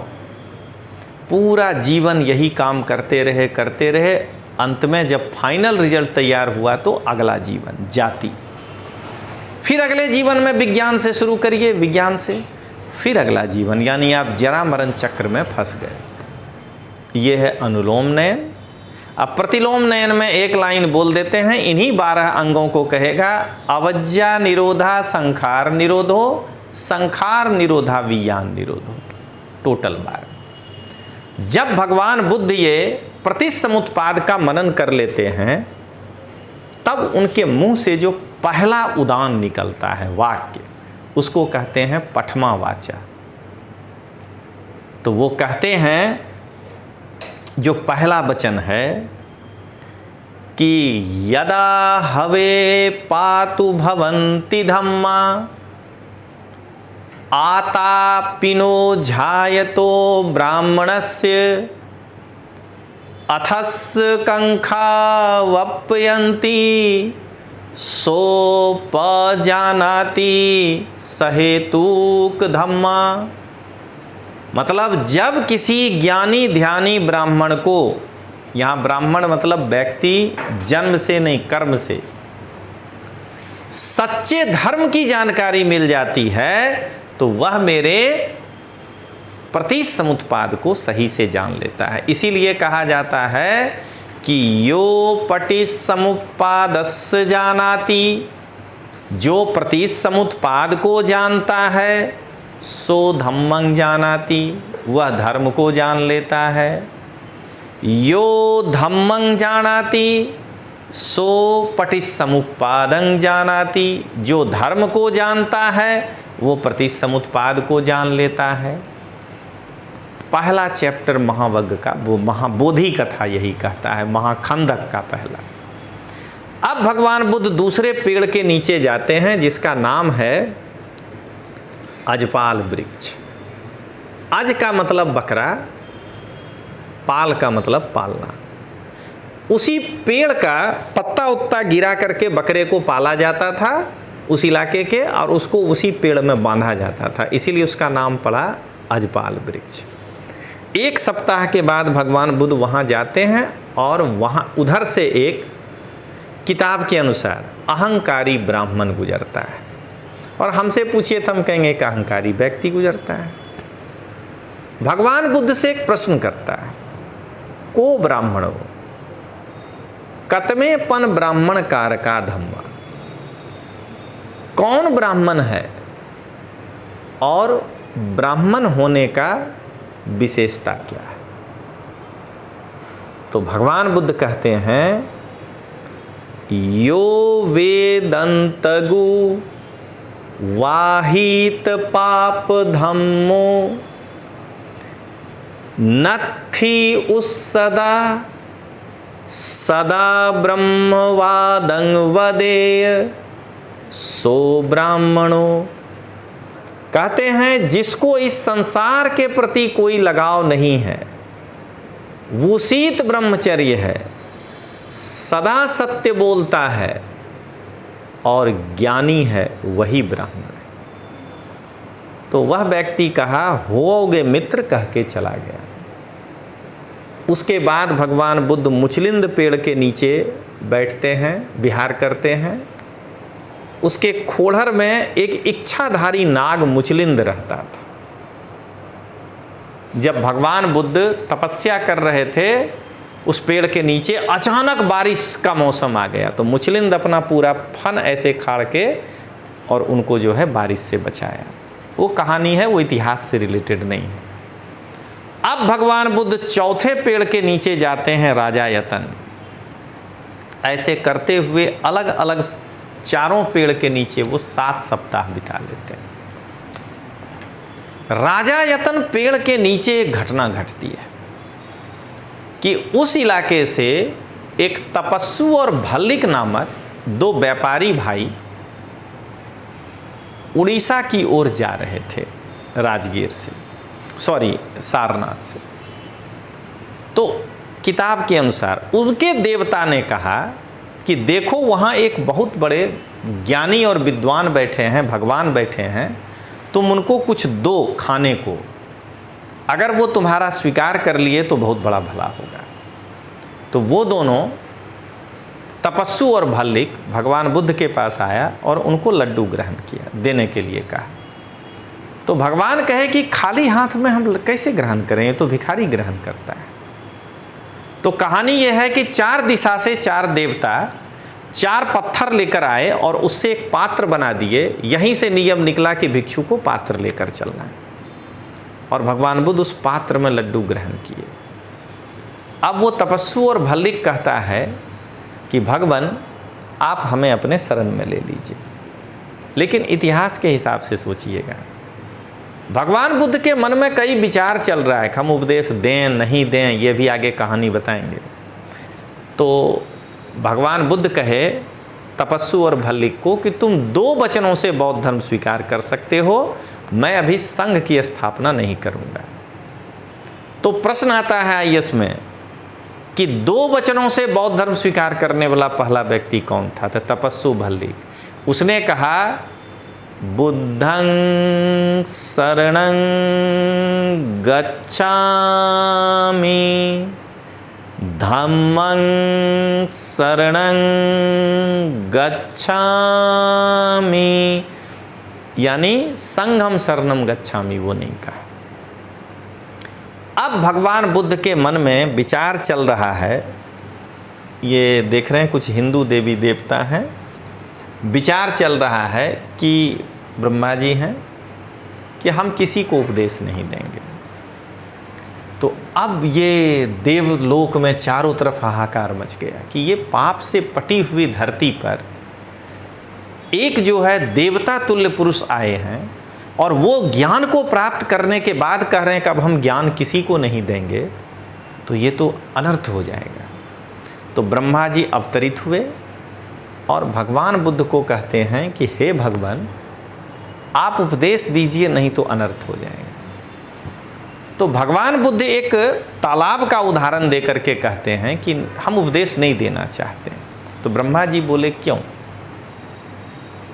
पूरा जीवन यही काम करते रहे, अंत में जब फाइनल रिजल्ट तैयार हुआ तो अगला जीवन जाति, फिर अगले जीवन में विज्ञान से शुरू करिए, विज्ञान से फिर अगला जीवन, यानी आप जरा मरण चक्र में फंस गए। ये है अनुलोम नयन। अब प्रतिलोम नयन में एक लाइन बोल देते हैं, इन्हीं 12 अंगों को कहेगा, अवज्ञा निरोधा संखार निरोधो, संखार निरोधा विज्ञान निरोधो। टोटल 12। जब भगवान बुद्ध ये प्रतिसमुत्पाद का मनन कर लेते हैं, तब उनके मुंह से जो पहला उदान निकलता है वाक्य, उसको कहते हैं पठमा वाचा। तो वो कहते हैं, जो पहला वचन है कि यदा हवे पातु भवन्ति धम्मा आतापिनो झायतो ब्राह्मणस्य अथस् कंखा वप्यन्ति सोपजानाति सहेतुक धम्मा। मतलब जब किसी ज्ञानी ध्यानी ब्राह्मण को, यहाँ ब्राह्मण मतलब व्यक्ति जन्म से नहीं कर्म से, सच्चे धर्म की जानकारी मिल जाती है तो वह मेरे प्रतिसमुत्पाद को सही से जान लेता है। इसीलिए कहा जाता है कि यो पटिसमुत्पादस्य जानाति, जो प्रतिसमुत्पाद को जानता है सो धम्मं जानाति, वह धर्म को जान लेता है। यो धम्मं जानाति सो पटिसमुत्पादं जानाति, जो धर्म को जानता है वो प्रतिसमुत्पाद को जान लेता है। पहला चैप्टर महावग्ग का, वो महाबोधि कथा यही कहता है, महाखंडक का पहला। अब भगवान बुद्ध दूसरे पेड़ के नीचे जाते हैं जिसका नाम है अजपाल वृक्ष। अज का मतलब बकरा, पाल का मतलब पालना। उसी पेड़ का पत्ता उत्ता गिरा करके बकरे को पाला जाता था उस इलाके के, और उसको उसी पेड़ में बांधा जाता था, इसीलिए उसका नाम पड़ा अजपाल वृक्ष। एक सप्ताह के बाद भगवान बुद्ध वहाँ जाते हैं और वहाँ उधर से एक किताब के अनुसार अहंकारी ब्राह्मण गुजरता है, और हमसे पूछिए तो हम कहेंगे कि अहंकारी व्यक्ति गुजरता है। भगवान बुद्ध से एक प्रश्न करता है, को ब्राह्मणो कतमे पन ब्राह्मण कारका धम्मा, कौन ब्राह्मण है और ब्राह्मण होने का विशेषता क्या है। तो भगवान बुद्ध कहते हैं, यो वेदंतगु वाहित पाप धम्मो नत्थि उस्सदा सदा ब्रह्मवादं वदेय सो ब्राह्मणो। कहते हैं जिसको इस संसार के प्रति कोई लगाव नहीं है, वूषित ब्रह्मचर्य है, सदा सत्य बोलता है और ज्ञानी है, वही ब्राह्मण है। तो वह व्यक्ति कहा होगे मित्र कह के चला गया। उसके बाद भगवान बुद्ध मुचलिंद पेड़ के नीचे बैठते हैं, विहार करते हैं। उसके खोड़र में एक इच्छाधारी नाग मुचलिंद रहता था। जब भगवान बुद्ध तपस्या कर रहे थे उस पेड़ के नीचे, अचानक बारिश का मौसम आ गया, तो मुचलिंद अपना पूरा फन ऐसे खाड़ के और उनको जो है बारिश से बचाया। वो कहानी है, वो इतिहास से रिलेटेड नहीं है। अब भगवान बुद्ध चौथे पेड़ के नीचे जाते हैं, राजायतन। ऐसे करते हुए अलग अलग चारों पेड़ के नीचे वो 7 सप्ताह बिता लेते हैं। राजायतन पेड़ के नीचे एक घटना घटती है कि उस इलाके से एक तपस्सु और भल्लिक नामक 2 व्यापारी भाई उड़ीसा की ओर जा रहे थे, राजगीर से, सारनाथ से। तो किताब के अनुसार उनके देवता ने कहा कि देखो वहाँ एक बहुत बड़े ज्ञानी और विद्वान बैठे हैं, भगवान बैठे हैं, तुम उनको कुछ दो खाने को, अगर वो तुम्हारा स्वीकार कर लिए तो बहुत बड़ा भला होगा। तो वो दोनों तपस्सु और भल्लिक भगवान बुद्ध के पास आया और उनको लड्डू ग्रहण किया, देने के लिए कहा। तो भगवान कहे कि खाली हाथ में हम कैसे ग्रहण करें, ये तो भिखारी ग्रहण करता है। तो कहानी यह है कि 4 दिशा से 4 देवता 4 पत्थर लेकर आए और उससे एक पात्र बना दिए। यहीं से नियम निकला कि भिक्षु को पात्र लेकर चलना है, और भगवान बुद्ध उस पात्र में लड्डू ग्रहण किए। अब वो तपस्सु और भल्लिक कहता है कि भगवान आप हमें अपने शरण में ले लीजिए। लेकिन इतिहास के हिसाब से सोचिएगा, भगवान बुद्ध के मन में कई विचार चल रहा है, हम उपदेश दें नहीं दें, ये भी आगे कहानी बताएंगे। तो भगवान बुद्ध कहे तपस्सु और भल्लिक को कि तुम 2 वचनों से बौद्ध धर्म स्वीकार कर सकते हो, मैं अभी संघ की स्थापना नहीं करूंगा। तो प्रश्न आता है आईएएस में कि 2 वचनों से बौद्ध धर्म स्वीकार करने वाला पहला व्यक्ति कौन था? तो तपस्सु भल्लिक। उसने कहा बुद्धं शरणं गच्छामि धम्मं शरणं गच्छामि, यानी संघम शरणम गच्छामि वो नहीं कहा। अब भगवान बुद्ध के मन में विचार चल रहा है, ये देख रहे हैं कुछ हिंदू देवी देवता हैं, विचार चल रहा है कि ब्रह्मा जी हैं कि हम किसी को उपदेश नहीं देंगे। तो अब ये देवलोक में चारों तरफ हाहाकार मच गया कि ये पाप से पटी हुई धरती पर एक जो है देवता तुल्य पुरुष आए हैं और वो ज्ञान को प्राप्त करने के बाद कह रहे हैं कि अब हम ज्ञान किसी को नहीं देंगे, तो ये तो अनर्थ हो जाएगा। तो ब्रह्मा जी अवतरित हुए और भगवान बुद्ध को कहते हैं कि हे भगवान, आप उपदेश दीजिए, नहीं तो अनर्थ हो जाएगा। तो भगवान बुद्ध एक तालाब का उदाहरण देकर के कहते हैं कि हम उपदेश नहीं देना चाहते। तो ब्रह्मा जी बोले क्यों?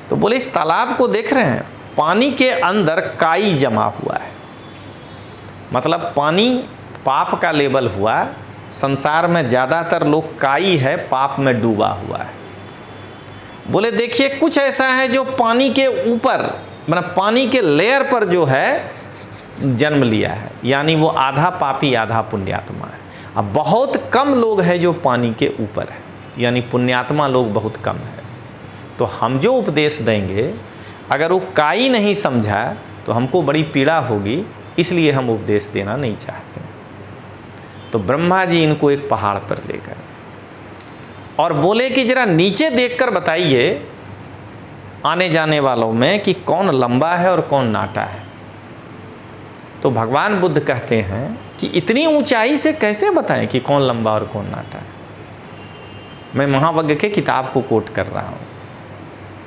तो बोले इस तालाब को देख रहे हैं, पानी के अंदर काई जमा हुआ है, मतलब पानी पाप का लेवल हुआ। संसार में ज़्यादातर लोग काई है, पाप में डूबा हुआ है। बोले देखिए कुछ ऐसा है जो पानी के ऊपर, मतलब पानी के लेयर पर जो है जन्म लिया है, यानी वो आधा पापी आधा पुण्यात्मा है। अब बहुत कम लोग हैं जो पानी के ऊपर है, यानी पुण्यात्मा लोग बहुत कम है। तो हम जो उपदेश देंगे अगर वो काई नहीं समझा तो हमको बड़ी पीड़ा होगी, इसलिए हम उपदेश देना नहीं चाहते। तो ब्रह्मा जी इनको एक पहाड़ पर ले गए और बोले कि जरा नीचे देखकर बताइए आने जाने वालों में कि कौन लंबा है और कौन नाटा है। तो भगवान बुद्ध कहते हैं कि इतनी ऊंचाई से कैसे बताएं कि कौन लंबा और कौन नाटा है। मैं महावज्ञ के किताब को कोट कर रहा हूं।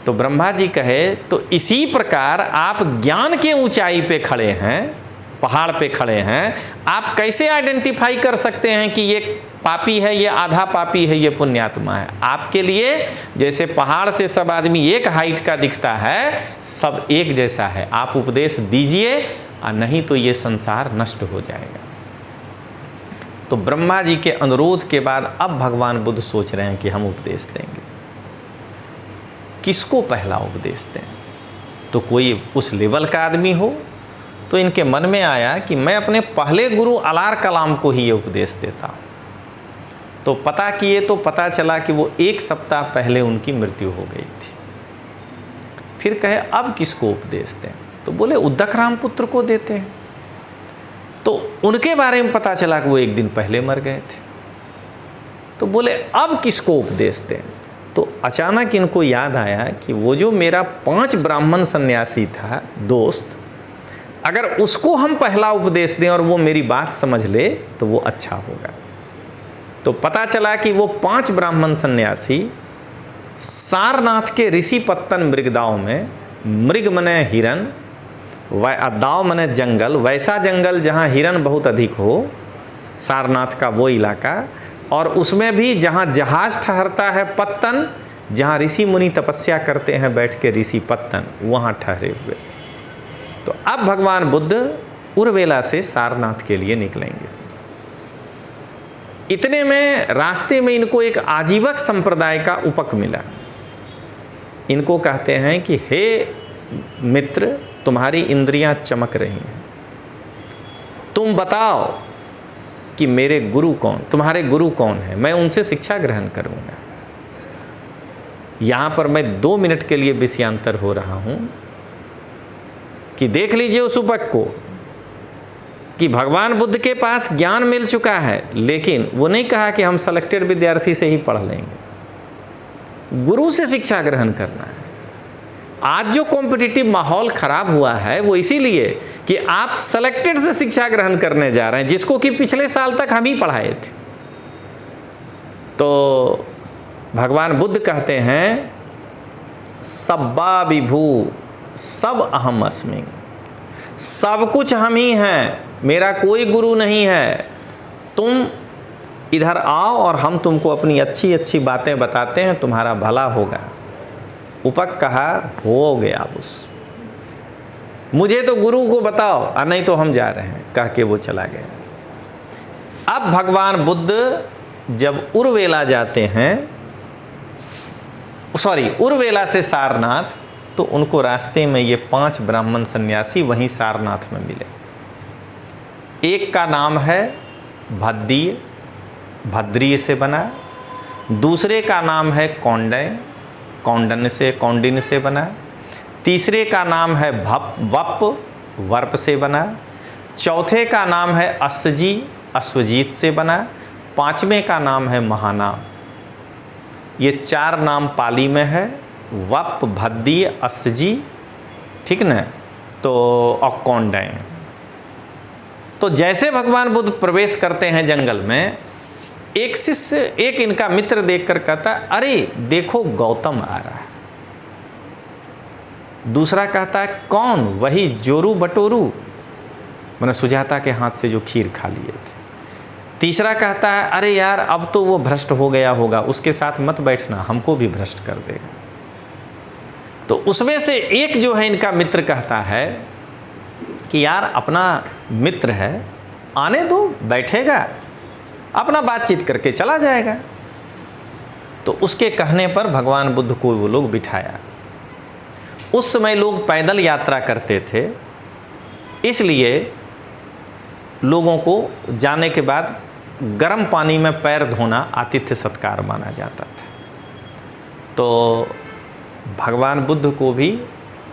तो ब्रह्मा जी कहे तो इसी प्रकार आप ज्ञान के ऊंचाई पे खड़े हैं, पहाड़ पे खड़े हैं, आप कैसे आइडेंटिफाई कर सकते हैं कि ये पापी है, ये आधा पापी है, ये पुण्यात्मा है। आपके लिए जैसे पहाड़ से सब आदमी एक हाइट का दिखता है, सब एक जैसा है। आप उपदेश दीजिए और नहीं तो ये संसार नष्ट हो जाएगा। तो ब्रह्मा जी के अनुरोध के बाद अब भगवान बुद्ध सोच रहे हैं कि हम उपदेश देंगे। किसको पहला उपदेश दें? तो कोई उस लेवल का आदमी हो। तो इनके मन में आया कि मैं अपने पहले गुरु अलार कलाम को ही ये उपदेश देता। तो पता किए तो पता चला कि वो 1 सप्ताह पहले उनकी मृत्यु हो गई थी। फिर कहे अब किसको उपदेश दें? तो बोले उद्दक राम पुत्र को देते हैं। तो उनके बारे में पता चला कि वो 1 दिन पहले मर गए थे। तो बोले अब किसको उपदेश दें? तो अचानक इनको याद आया कि वो जो मेरा 5 ब्राह्मण सन्यासी था दोस्त, अगर उसको हम पहला उपदेश दें और वो मेरी बात समझ ले तो वो अच्छा होगा। तो पता चला कि वो 5 ब्राह्मण सन्यासी सारनाथ के ऋषि पत्तन मृगदाव में, मृग मने हिरण, दाव मने जंगल, वैसा जंगल जहाँ हिरण बहुत अधिक हो, सारनाथ का वो इलाका, और उसमें भी जहाँ जहाज ठहरता है पत्तन, जहाँ ऋषि मुनि तपस्या करते हैं बैठ के ऋषि पत्तन, वहाँ ठहरे हुए। तो अब भगवान बुद्ध उर्वेला से सारनाथ के लिए निकलेंगे। इतने में रास्ते में इनको एक आजीवक संप्रदाय का उपक मिला। इनको कहते हैं कि हे मित्र, तुम्हारी इंद्रियां चमक रही हैं, तुम बताओ कि मेरे गुरु कौन, तुम्हारे गुरु कौन है, मैं उनसे शिक्षा ग्रहण करूंगा। यहां पर मैं 2 मिनट के लिए विषयांतर हो रहा हूं कि देख लीजिए उस उपक को कि भगवान बुद्ध के पास ज्ञान मिल चुका है, लेकिन वो नहीं कहा कि हम सेलेक्टेड विद्यार्थी से ही पढ़ लेंगे, गुरु से शिक्षा ग्रहण करना है। आज जो कॉम्पिटिटिव माहौल खराब हुआ है वो इसीलिए कि आप सेलेक्टेड से शिक्षा ग्रहण करने जा रहे हैं, जिसको कि पिछले साल तक हम ही पढ़ाए थे। तो भगवान बुद्ध कहते हैं सब्बा विभू सब अहम अस्मि, सब कुछ हम ही हैं, मेरा कोई गुरु नहीं है। तुम इधर आओ और हम तुमको अपनी अच्छी अच्छी बातें बताते हैं, तुम्हारा भला होगा। उपक कहा हो गया बुस, मुझे तो गुरु को बताओ और नहीं तो हम जा रहे हैं, कह के वो चला गया। अब भगवान बुद्ध जब उर्वेला जाते हैं, उर्वेला से सारनाथ, तो उनको रास्ते में ये 5 ब्राह्मण सन्यासी वहीं सारनाथ में मिले। एक का नाम है भद्दीय, भद्रीय से बना। दूसरे का नाम है कौंडय, कौंडिन्य से बना। तीसरे का नाम है वप, वर्प से बना। चौथे का नाम है अस्सजी, अश्वजीत से बना। 5वें का नाम है महानाम। ये 4 नाम पाली में है, वप, भद्दीय, अस्सजी, ठीक न, तो और कौंडय। तो जैसे भगवान बुद्ध प्रवेश करते हैं जंगल में, एक शिष्य, एक इनका मित्र देखकर कहता, अरे देखो गौतम आ रहा है। दूसरा कहता है, कौन? वही जोरू बटोरू, मैंने सुजाता के हाथ से जो खीर खा लिए थे। तीसरा कहता है, अरे यार अब तो वो भ्रष्ट हो गया होगा, उसके साथ मत बैठना, हमको भी भ्रष्ट कर देगा। तो उसमें से एक जो है इनका मित्र कहता है कि यार अपना मित्र है, आने दो, बैठेगा, अपना बातचीत करके चला जाएगा। तो उसके कहने पर भगवान बुद्ध को वो लोग बिठाया। उस समय लोग पैदल यात्रा करते थे, इसलिए लोगों को जाने के बाद गर्म पानी में पैर धोना आतिथ्य सत्कार माना जाता था। तो भगवान बुद्ध को भी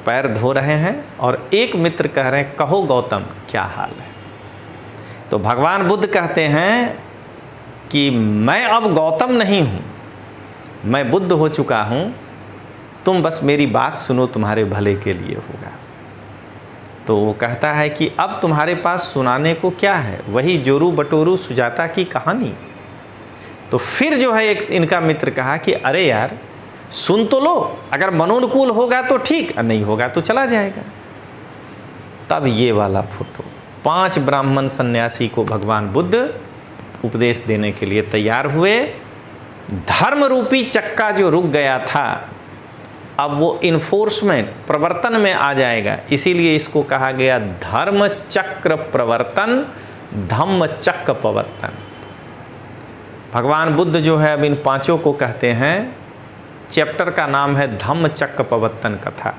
पैर धो रहे हैं और एक मित्र कह रहे हैं, कहो गौतम क्या हाल है। तो भगवान बुद्ध कहते हैं कि मैं अब गौतम नहीं हूँ, मैं बुद्ध हो चुका हूँ, तुम बस मेरी बात सुनो, तुम्हारे भले के लिए होगा। तो वो कहता है कि अब तुम्हारे पास सुनाने को क्या है, वही जोरू बटोरू सुजाता की कहानी। तो फिर जो है एक इनका मित्र कहा कि अरे यार सुन तो लो, अगर मनोनुकूल होगा तो ठीक, नहीं होगा तो चला जाएगा। तब ये वाला फोटो 5 ब्राह्मण सन्यासी को भगवान बुद्ध उपदेश देने के लिए तैयार हुए। धर्म रूपी चक्का जो रुक गया था, अब वो इन्फोर्समेंट, प्रवर्तन में आ जाएगा। इसीलिए इसको कहा गया धर्म चक्र प्रवर्तन, धम्म चक्र प्रवर्तन। भगवान बुद्ध जो है अब इन 5 को कहते हैं, चैप्टर का नाम है धम्म चक्र प्रवर्तन कथा।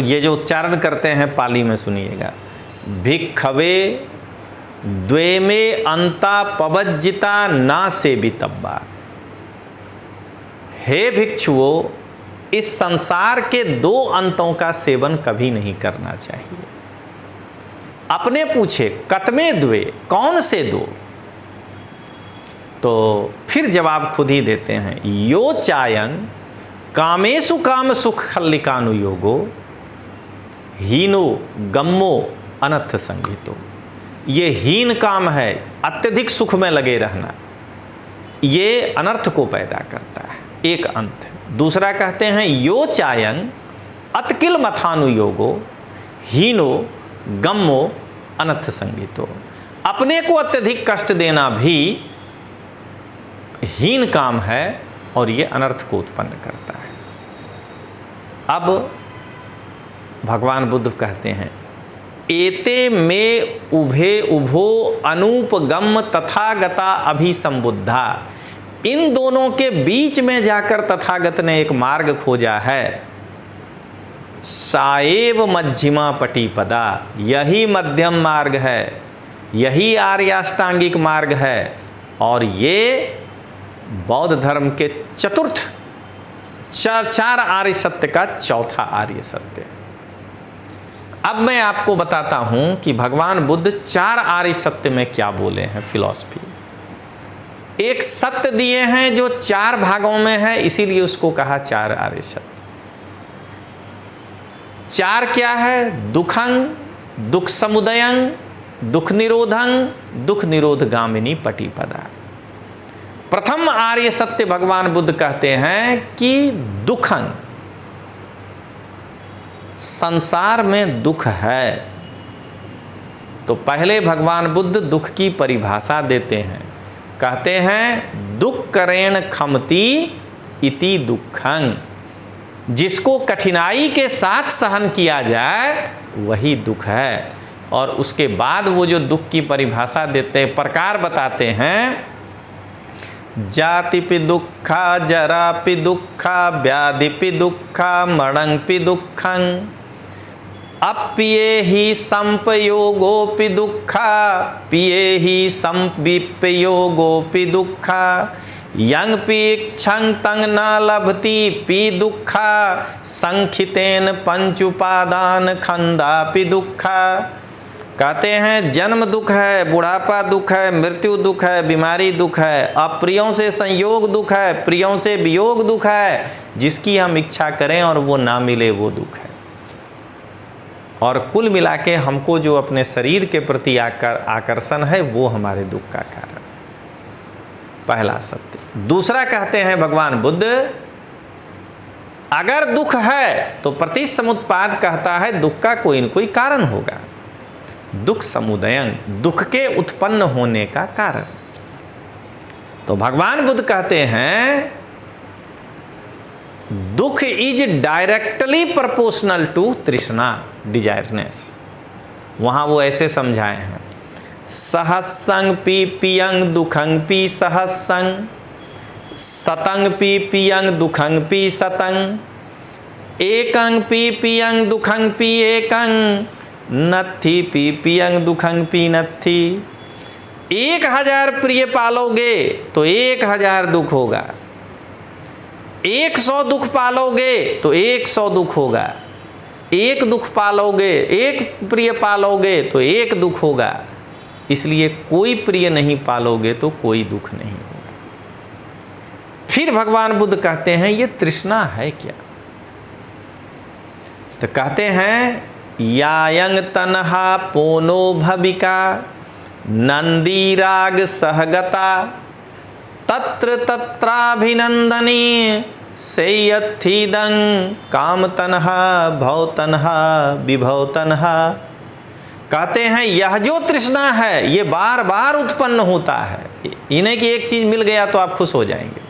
ये जो उच्चारण करते हैं पाली में सुनिएगा, भिक्खवे द्वे में अंता पवज्जिता ना सेवितव्वा। हे भिक्षुओं, इस संसार के 2 अंतों का सेवन कभी नहीं करना चाहिए। अपने पूछे कतमे द्वे, कौन से 2? तो फिर जवाब खुद ही देते हैं, यो चायं कामेषु काम सुख खल्लिकानुयोगो हीनो गम्मो अनर्थ संगीतो। ये हीन काम है, अत्यधिक सुख में लगे रहना, ये अनर्थ को पैदा करता है, एक अंत है। दूसरा कहते हैं यो चायं अतकिल मथानुयोगो हीनो गम्मो अनर्थ संगीतो। अपने को अत्यधिक कष्ट देना भी हीन काम है और ये अनर्थ को उत्पन्न करता है। अब भगवान बुद्ध कहते हैं, एते में उभे उभो अनूपगम तथागता अभिसंबुद्धा। इन दोनों के बीच में जाकर तथागत ने एक मार्ग खोजा है। साएव मध्यमा पटिपदा, यही मध्यम मार्ग है, यही आर्याष्टांगिक मार्ग है, और ये बौद्ध धर्म के चतुर्थ 4 आर्य सत्य का चौथा आर्य सत्य। अब मैं आपको बताता हूं कि भगवान बुद्ध 4 आर्य सत्य में क्या बोले हैं। फिलॉसफी एक सत्य दिए हैं जो 4 भागों में है, इसीलिए उसको कहा 4 आर्य सत्य। 4 क्या है? दुखं, दुख समुदयं, दुख निरोधं, दुख निरोधगामिनी पटिपदा। प्रथम आर्य सत्य भगवान बुद्ध कहते हैं कि दुखं, संसार में दुख है। तो पहले भगवान बुद्ध दुख की परिभाषा देते हैं, कहते हैं दुःखरेण खमति इति दुःखं। जिसको कठिनाई के साथ सहन किया जाए वही दुख है, और उसके बाद वो जो दुख की परिभाषा देते हैं, प्रकार बताते हैं, जातिपि दुःखा, जरापि दुःखा, व्याधिपि दुःखा, मरणंपि दुःखं, अप्ये हि संपयोगोपि दुःखा, पिये हि संविपयोगोपि दुःखा, यं पि इच्छं तं न लभति पि दुःखा, संखितेन पंचुपादान खंदापि दुःखा। कहते हैं जन्म दुख है, बुढ़ापा दुख है, मृत्यु दुख है, बीमारी दुख है, अप्रियों से संयोग दुख है, प्रियों से वियोग दुख है, जिसकी हम इच्छा करें और वो ना मिले वो दुख है। और कुल मिला के हमको जो अपने शरीर के प्रति आकर्षण है वो हमारे दुख का कारण, पहला सत्य। दूसरा कहते हैं भगवान बुद्ध, अगर दुख है तो प्रतिसमुत्पाद कहता है दुख का कोई न कोई कारण होगा, दुख समुदयं, दुख के उत्पन्न होने का कारण। तो भगवान बुद्ध कहते हैं दुख इज डायरेक्टली प्रोपोर्शनल टू तृष्णा, डिजायरनेस। वहां वो ऐसे समझाए हैं, सहस्संग पी पियंग दुखंग पी सहस्संग, सतंग पी पियंग दुखंग पी सतंग, एकंग पी पियंग दुखंग पी एकंग, नत्थी पी पियंग दुखंग पी नत्थी। 1000 प्रिय पालोगे तो 1000 दुख होगा, 100 दुख पालोगे तो 100 दुख होगा, 1 दुख पालोगे, 1 प्रिय पालोगे तो 1 दुख होगा। इसलिए कोई प्रिय नहीं पालोगे तो कोई दुख नहीं होगा। फिर भगवान बुद्ध कहते हैं ये तृष्णा है क्या? तो कहते हैं यायंग तन्हा पोनो भविका, नंदी राग सहगता, तत्र तत्राभिनंदनी, सेयत्थिदं काम तन्हा भव तन्हा विभव तन्हा। कहते हैं यह जो तृष्णा है ये बार बार उत्पन्न होता है। इन्हें की एक चीज मिल गया तो आप खुश हो जाएंगे।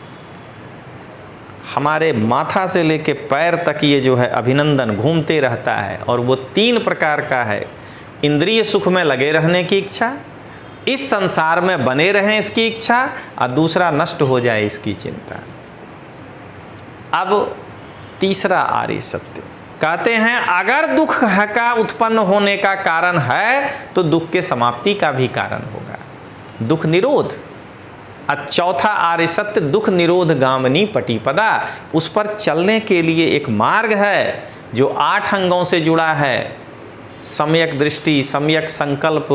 हमारे माथा से लेके पैर तक ये जो है अभिनंदन घूमते रहता है, और वो 3 प्रकार का है। इंद्रिय सुख में लगे रहने की इच्छा, इस संसार में बने रहें इसकी इच्छा, और दूसरा नष्ट हो जाए इसकी चिंता। अब तीसरा आर्य सत्य कहते हैं अगर दुख का उत्पन्न होने का कारण है तो दुख के समाप्ति का भी कारण होगा, दुख निरोध। चौथा आर्य सत्य दुख निरोध गामिनी पटिपदा, उस पर चलने के लिए एक मार्ग है जो 8 अंगों से जुड़ा है। सम्यक दृष्टि, सम्यक संकल्प,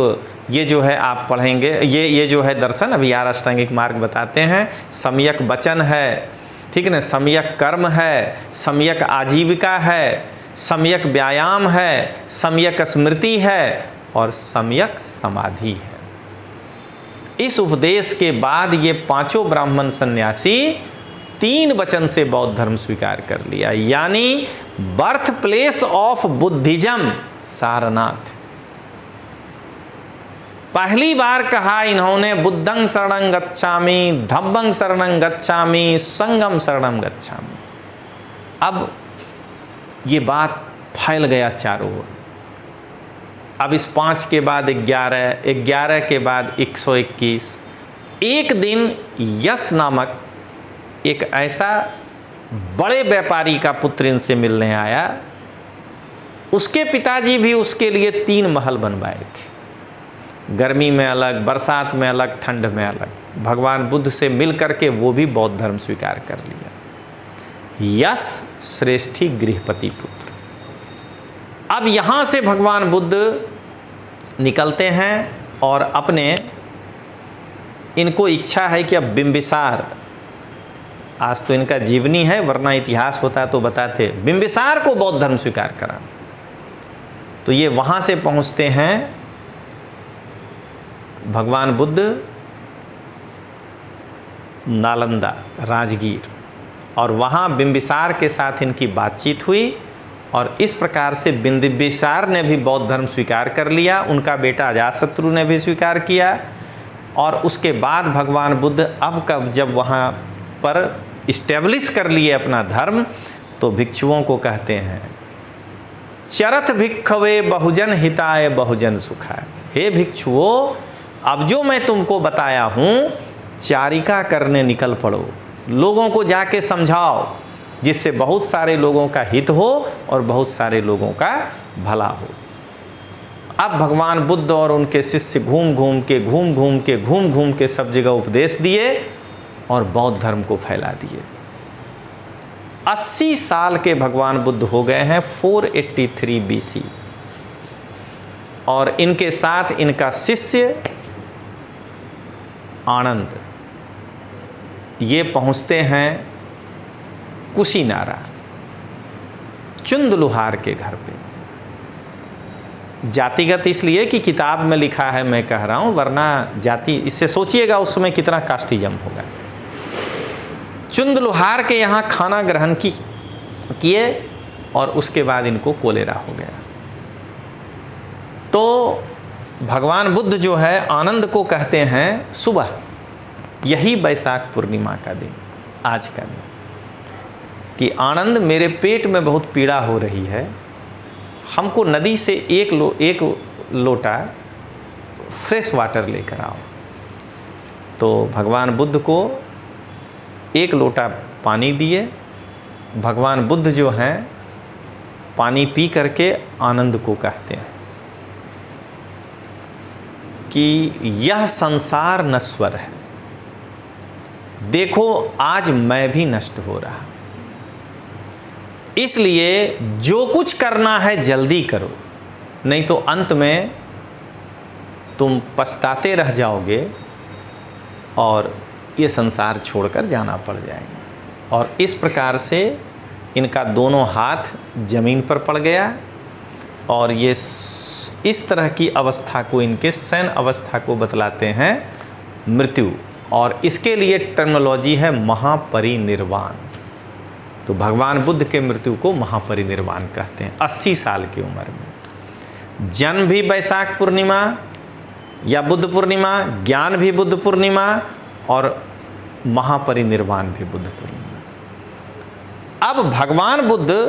ये जो है आप पढ़ेंगे, ये जो है दर्शन अभी 8 अष्टांगिक मार्ग बताते हैं। सम्यक वचन है, ठीक है ना, सम्यक कर्म है, सम्यक आजीविका है, सम्यक व्यायाम है, सम्यक स्मृति है और सम्यक समाधि है। इस उपदेश के बाद ये 5 ब्राह्मण सन्यासी 3 वचन से बौद्ध धर्म स्वीकार कर लिया, यानी birth place of Buddhism Sarnath. पहली बार कहा इन्होंने बुद्धं शरणं गच्छामि, धम्मं शरणं गच्छामि, संघं शरणं गच्छामि। अब ये बात फैल गया चारों ओर। अब इस 5 के बाद 11, 11 के बाद 121। एक दिन यश नामक एक ऐसा बड़े व्यापारी का पुत्र इनसे मिलने आया। उसके पिताजी भी उसके लिए 3 महल बनवाए थे, गर्मी में अलग, बरसात में अलग, ठंड में अलग। भगवान बुद्ध से मिल करके वो भी बौद्ध धर्म स्वीकार कर लिया। यश श्रेष्ठी गृहपति पुत्र। अब यहाँ से भगवान बुद्ध निकलते हैं और अपने, इनको इच्छा है कि अब बिंबिसार, आज तो इनका जीवनी है वरना इतिहास होता तो बताते, बिंबिसार को बौद्ध धर्म स्वीकार करा। तो ये वहाँ से पहुँचते हैं भगवान बुद्ध नालंदा, राजगीर, और वहाँ बिंबिसार के साथ इनकी बातचीत हुई और इस प्रकार से बिंबिसार ने भी बौद्ध धर्म स्वीकार कर लिया, उनका बेटा अजातशत्रु ने भी स्वीकार किया। और उसके बाद भगवान बुद्ध अब कब जब वहाँ पर इस्टेब्लिश कर लिए अपना धर्म, तो भिक्षुओं को कहते हैं चरत भिक्षवे बहुजन हिताय बहुजन सुखाय। हे भिक्षुओं, अब जो मैं तुमको बताया हूँ चारिका करने निकल पड़ो, लोगों को जाके समझाओ, जिससे बहुत सारे लोगों का हित हो और बहुत सारे लोगों का भला हो। अब भगवान बुद्ध और उनके शिष्य घूम घूम के सब जगह उपदेश दिए और बौद्ध धर्म को फैला दिए। 80 साल के भगवान बुद्ध हो गए हैं 483 BC, और इनके साथ इनका शिष्य आनंद ये पहुंचते हैं कुशीनारा, चुंद लुहार के घर पे। जातिगत इसलिए कि किताब में लिखा है, मैं कह रहा हूं, वरना जाति, इससे सोचिएगा उस समय कितना कास्टिज्म होगा। चुंद लुहार के यहाँ खाना ग्रहण किए और उसके बाद इनको कोलेरा हो गया। तो भगवान बुद्ध जो है आनंद को कहते हैं सुबह, यही बैसाख पूर्णिमा का दिन, आज का दिन, कि आनंद मेरे पेट में बहुत पीड़ा हो रही है, हमको नदी से एक लोटा फ्रेश वाटर लेकर आओ। तो भगवान बुद्ध को एक लोटा पानी दिए। भगवान बुद्ध जो हैं पानी पी करके आनंद को कहते हैं कि यह संसार नश्वर है, देखो आज मैं भी नष्ट हो रहा, इसलिए जो कुछ करना है जल्दी करो, नहीं तो अंत में तुम पछताते रह जाओगे और ये संसार छोड़कर जाना पड़ जाएगा। और इस प्रकार से इनका दोनों हाथ जमीन पर पड़ गया और ये इस तरह की अवस्था को, इनके शयन अवस्था को बतलाते हैं मृत्यु, और इसके लिए टर्मिनोलॉजी है महापरिनिर्वाण। तो भगवान बुद्ध के मृत्यु को महापरिनिर्वाण कहते हैं 80 साल की उम्र में। जन्म भी बैसाख पूर्णिमा या बुद्ध पूर्णिमा, ज्ञान भी बुद्ध पूर्णिमा और महापरिनिर्वाण भी बुद्ध पूर्णिमा। अब भगवान बुद्ध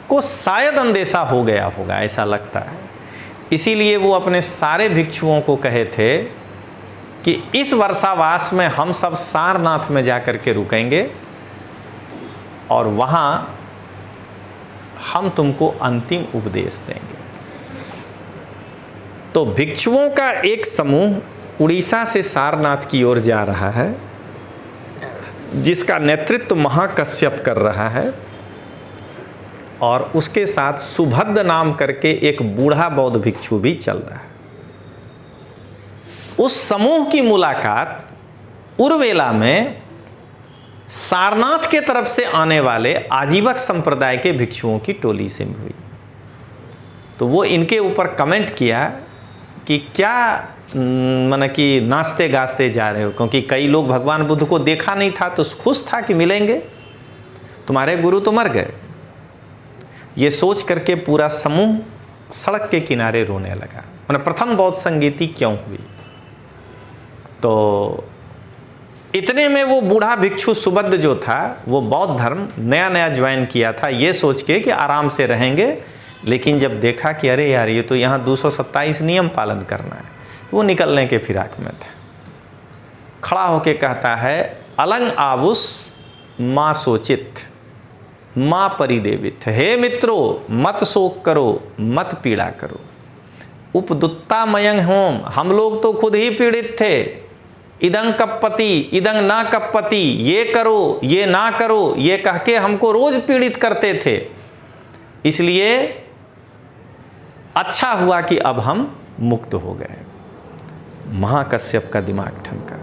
को शायद अंदेशा हो गया होगा, ऐसा लगता है, इसीलिए वो अपने सारे भिक्षुओं को कहे थे कि इस वर्षावास में हम सब सारनाथ में जाकर के रुकेंगे और वहाँ हम तुमको अंतिम उपदेश देंगे। तो भिक्षुओं का एक समूह उड़ीसा से सारनाथ की ओर जा रहा है, जिसका नेतृत्व महाकश्यप कर रहा है, और उसके साथ सुभद्र नाम करके एक बूढ़ा बौद्ध भिक्षु भी चल रहा है। उस समूह की मुलाकात उर्वेला में सारनाथ के तरफ से आने वाले आजीवक संप्रदाय के भिक्षुओं की टोली से हुई। तो वो इनके ऊपर कमेंट किया कि क्या माना कि नाचते गाजते जा रहे हो, क्योंकि कई लोग भगवान बुद्ध को देखा नहीं था तो खुश था कि मिलेंगे, तुम्हारे गुरु तो मर गए। ये सोच करके पूरा समूह सड़क के किनारे रोने लगा। माना प्रथम बौद्ध संगीति क्यों हुई? तो इतने में वो बूढ़ा भिक्षु सुभद्र जो था, वो बौद्ध धर्म नया नया ज्वाइन किया था, ये सोच के कि आराम से रहेंगे, लेकिन जब देखा कि अरे यार ये तो यहाँ 227 नियम पालन करना है, वो निकलने के फिराक में था। खड़ा होके कहता है, अलंग आबुस माँ सोचित माँ परिदेवित। हे मित्रों, मत शोक करो, मत पीड़ा करो। उपदुत्ता मयंग होम, हम लोग तो खुद ही पीड़ित थे। इदंग कपपति इदंग ना कपपति, ये करो ये ना करो, ये कह के हमको रोज पीड़ित करते थे। इसलिए अच्छा हुआ कि अब हम मुक्त हो गए। महाकश्यप का दिमाग ठनका,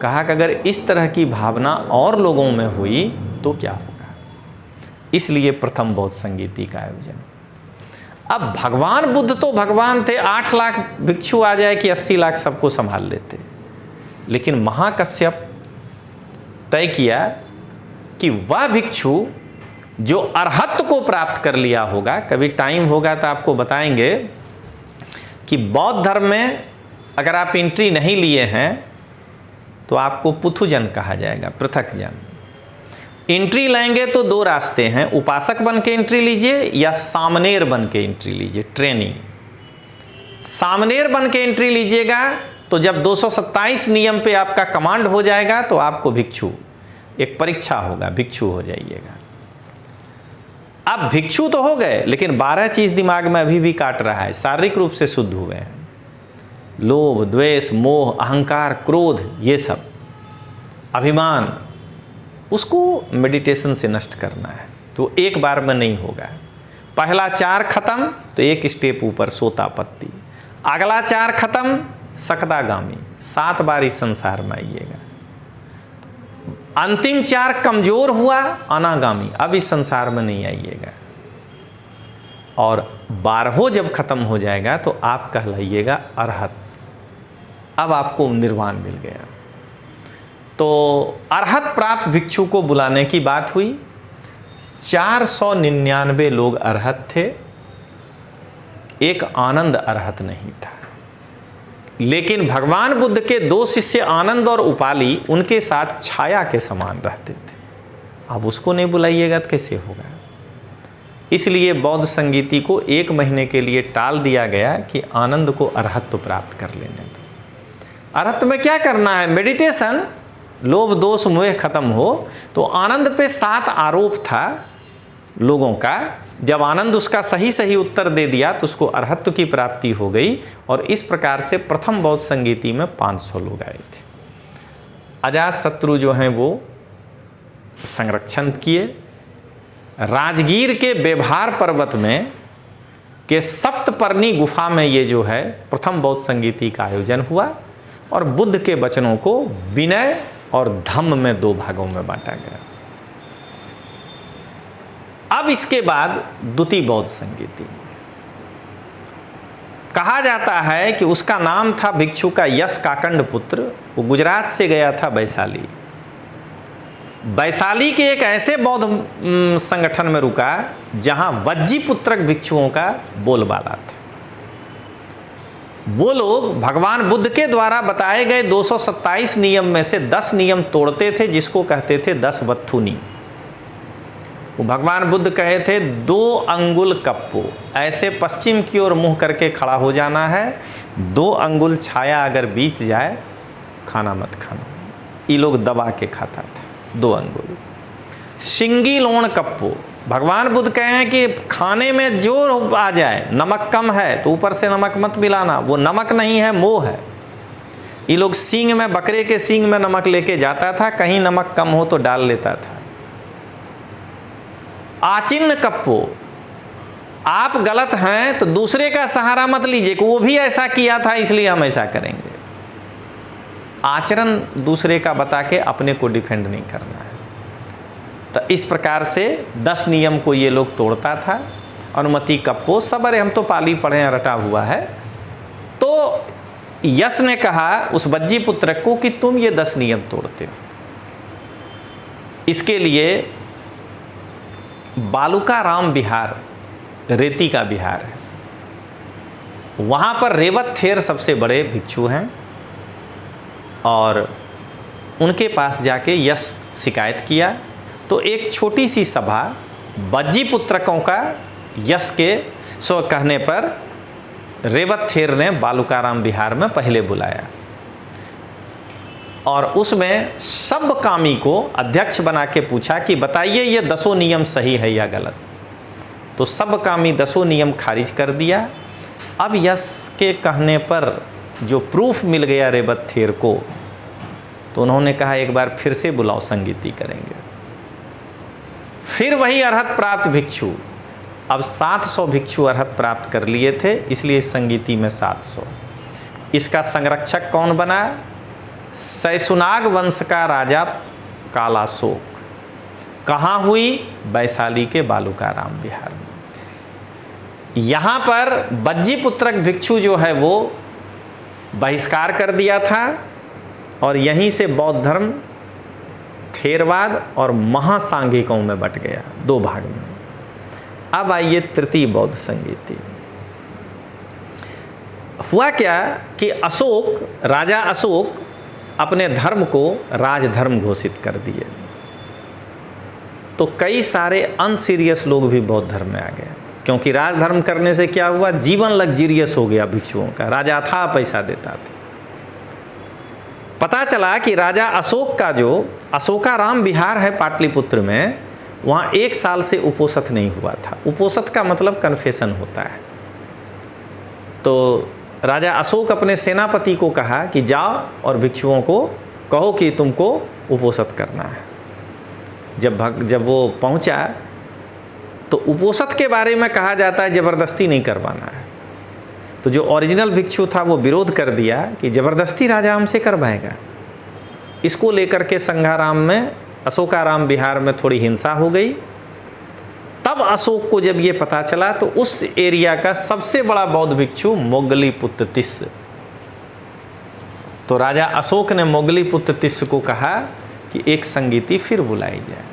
कहा कि अगर इस तरह की भावना और लोगों में हुई तो क्या होगा। इसलिए प्रथम बौद्ध संगीति का आयोजन। अब भगवान बुद्ध तो भगवान थे, 8 लाख भिक्षु आ जाए कि 80 लाख सबको संभाल लेते, लेकिन महाकश्यप तय किया कि वह भिक्षु जो अरहत्त को प्राप्त कर लिया होगा, कभी टाइम होगा तो आपको बताएंगे कि बौद्ध धर्म में अगर आप एंट्री नहीं लिए हैं तो आपको पुथुजन कहा जाएगा, पृथक जन। एंट्री लेंगे तो दो रास्ते हैं, उपासक बन के एंट्री लीजिए या सामनेर बन के एंट्री लीजिए, ट्रेनिंग। सामनेर बन के एंट्री लीजिएगा तो जब 227 नियम पे आपका कमांड हो जाएगा तो आपको भिक्षु, एक परीक्षा होगा, भिक्षु हो जाइएगा। अब भिक्षु तो हो गए, लेकिन 12 चीज दिमाग में अभी भी काट रहा है। शारीरिक रूप से शुद्ध हुए हैं, लोभ, द्वेष, मोह, अहंकार, क्रोध, ये सब, अभिमान, उसको मेडिटेशन से नष्ट करना है। तो एक बार में नहीं होगा। पहला 4 खत्म तो एक स्टेप ऊपर सोतापत्ति, अगला 4 खत्म सकदागामी, 7 बार इस संसार में आइएगा। अंतिम 4 कमजोर हुआ अनागामी, अब इस संसार में नहीं आइएगा। और 12 जब खत्म हो जाएगा तो आप कहलाइएगा अरहत, अब आपको निर्वाण मिल गया। तो अरहत प्राप्त भिक्षु को बुलाने की बात हुई। 499 लोग अरहत थे, एक आनंद अरहत नहीं था। लेकिन भगवान बुद्ध के 2 शिष्य आनंद और उपाली उनके साथ छाया के समान रहते थे। अब उसको नहीं बुलाइएगा तो कैसे होगा। इसलिए बौद्ध संगीति को 1 महीने के लिए टाल दिया गया कि आनंद को अरहत्व प्राप्त कर लेने दो। अरहत्व में क्या करना है? मेडिटेशन, लोभ दोष मोह खत्म हो। तो आनंद पे 7 आरोप था लोगों का। जब आनंद उसका सही सही उत्तर दे दिया तो उसको अरहत्व की प्राप्ति हो गई। और इस प्रकार से प्रथम बौद्ध संगीति में 500 लोग आए थे। अजातशत्रु जो हैं वो संरक्षण किए। राजगीर के बेभार पर्वत में के सप्तपर्णी गुफा में ये जो है प्रथम बौद्ध संगीति का आयोजन हुआ। और बुद्ध के वचनों को विनय और धम्म में 2 भागों में बांटा गया। अब इसके बाद द्वितीय बौद्ध संगीति। कहा जाता है कि उसका नाम था भिक्षु का यश काकंड पुत्र। वो गुजरात से गया था वैशाली। वैशाली के एक ऐसे बौद्ध संगठन में रुका जहां वज्जी पुत्रक भिक्षुओं का बोलबाला था। वो लोग भगवान बुद्ध के द्वारा बताए गए 227 नियम में से 10 नियम तोड़ते थे, जिसको कहते थे 10 वत्थुनी। वो भगवान बुद्ध कहे थे 2 अंगुल कप्पो, ऐसे पश्चिम की ओर मुंह करके खड़ा हो जाना है। 2 अंगुल छाया अगर बीत जाए खाना मत खाना। ये लोग दबा के खाता था 2 अंगुल। सिंगी लोण कप्पो, भगवान बुद्ध कहे हैं कि खाने में जो आ जाए, नमक कम है तो ऊपर से नमक मत मिलाना, वो नमक नहीं है, मोह है। ये लोग सींग में, बकरे के सींग में नमक लेके जाता था, कहीं नमक कम हो तो डाल लेता था। आचिन्न कप्पो, आप गलत हैं तो दूसरे का सहारा मत लीजिए कि वो भी ऐसा किया था इसलिए हम ऐसा करेंगे। आचरण दूसरे का बता के अपने को डिफेंड नहीं करना है। तो इस प्रकार से 10 नियम को ये लोग तोड़ता था। अनुमति कप्पो, सब अरे हम तो पाली पढ़े हैं, रटा हुआ है। तो यश ने कहा उस वज्जी पुत्र को कि तुम ये 10 नियम तोड़ते हो। इसके लिए बालुका राम विहार, रेती का विहार है, वहाँ पर रेवत थेर सबसे बड़े भिक्षु हैं। और उनके पास जाके यश शिकायत किया तो एक छोटी सी सभा वज्जी पुत्रकों का यश के कहने पर रेवत थेर ने बालुकाराम विहार में पहले बुलाया। और उसमें सब कामी को अध्यक्ष बना के पूछा कि बताइए ये 10 नियम सही है या गलत। तो सब कामी 10 नियम खारिज कर दिया। अब यश के कहने पर जो प्रूफ मिल गया रेवत थेर को, तो उन्होंने कहा एक बार फिर से बुलाओ, संगीति करेंगे। फिर वही अरहत प्राप्त भिक्षु, अब 700 भिक्षु अरहत प्राप्त कर लिए थे, इसलिए इस संगीति में 700। इसका संरक्षक कौन बना? सैसुनाग वंश का राजा कालाशोक। कहाँ हुई? वैशाली के बालुकाराम विहार में। यहाँ पर वज्जी पुत्रक भिक्षु जो है वो बहिष्कार कर दिया था और यहीं से बौद्ध धर्म थेरवाद और महासांघिकों में बट गया 2 भाग में। अब आइए तृतीय बौद्ध संगीति। हुआ क्या कि अशोक, राजा अशोक अपने धर्म को राजधर्म घोषित कर दिए। तो कई सारे अनसीरियस लोग भी बौद्ध धर्म में आ गए, क्योंकि राजधर्म करने से क्या हुआ, जीवन लग्जरियस हो गया भिक्षुओं का, राजा था पैसा देता था। पता चला कि राजा अशोक का जो अशोकाराम विहार है पाटलिपुत्र में, वहाँ 1 साल से उपोषित नहीं हुआ था। उपोषित का मतलब कन्फेशन होता है। तो राजा अशोक अपने सेनापति को कहा कि जाओ और भिक्षुओं को कहो कि तुमको उपोषित करना है। जब वो पहुंचा तो उपोषित के बारे में कहा जाता है ज़बरदस्ती नहीं करवाना है। तो जो ओरिजिनल भिक्षु था वो विरोध कर दिया कि ज़बरदस्ती राजा हमसे करवाएगा। इसको लेकर के संघाराम में, अशोकाराम विहार में थोड़ी हिंसा हो गई। तब अशोक को जब ये पता चला तो उस एरिया का सबसे बड़ा बौद्ध भिक्षु मोगलीपुत्र तिस्स, तो राजा अशोक ने मोगलीपुत्र तिस्स को कहा कि एक संगीति फिर बुलाई जाए,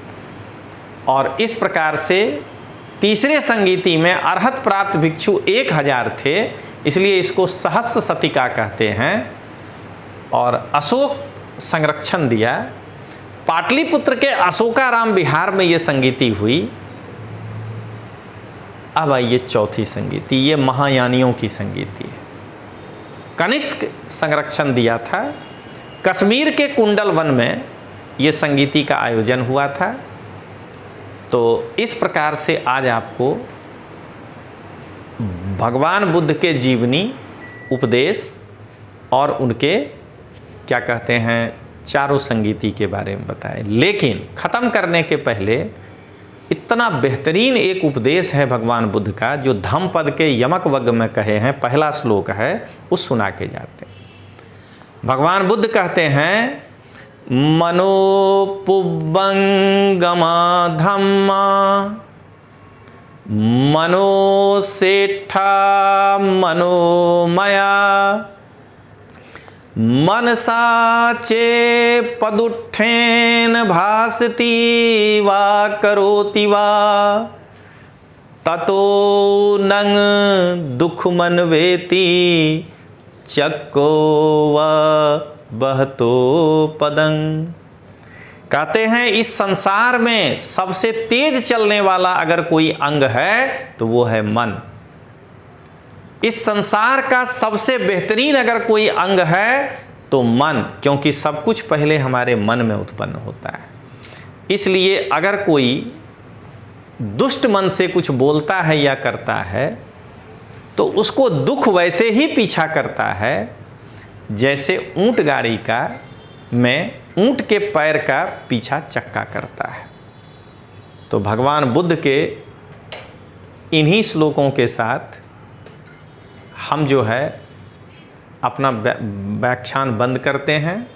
और इस प्रकार से तीसरे संगीति में अर्हत प्राप्त भिक्षु 1000 थे, इसलिए इसको सहस्र शतिका कहते हैं। और अशोक संरक्षण दिया। पाटलिपुत्र के अशोकाराम विहार में ये संगीति हुई। अब आइए चौथी संगीति, ये महायानियों की संगीति है। कनिष्क संरक्षण दिया था। कश्मीर के कुंडल वन में ये संगीति का आयोजन हुआ था। तो इस प्रकार से आज आपको भगवान बुद्ध के जीवनी, उपदेश और उनके क्या कहते हैं चारों संगीति के बारे में बताए। लेकिन ख़त्म करने के पहले इतना बेहतरीन एक उपदेश है भगवान बुद्ध का, जो धम्मपद के यमक वग्ग में कहे हैं, पहला श्लोक है, उस सुना के जाते हैं। भगवान बुद्ध कहते हैं, मनोपुब्बंगमा धम्मा मनोसेठा मनोमया मनसा चे पदुत्थेन भासति वा करोति वा ततो नंग दुखमन्वेति चक्को वा बहतो पदंग। कहते हैं इस संसार में सबसे तेज चलने वाला अगर कोई अंग है तो वो है मन। इस संसार का सबसे बेहतरीन अगर कोई अंग है तो मन, क्योंकि सब कुछ पहले हमारे मन में उत्पन्न होता है। इसलिए अगर कोई दुष्ट मन से कुछ बोलता है या करता है तो उसको दुख वैसे ही पीछा करता है जैसे ऊंट गाड़ी का में ऊंट के पैर का पीछा चक्का करता है। तो भगवान बुद्ध के इन्हीं श्लोकों के साथ हम जो है अपना व्याख्यान बंद करते हैं।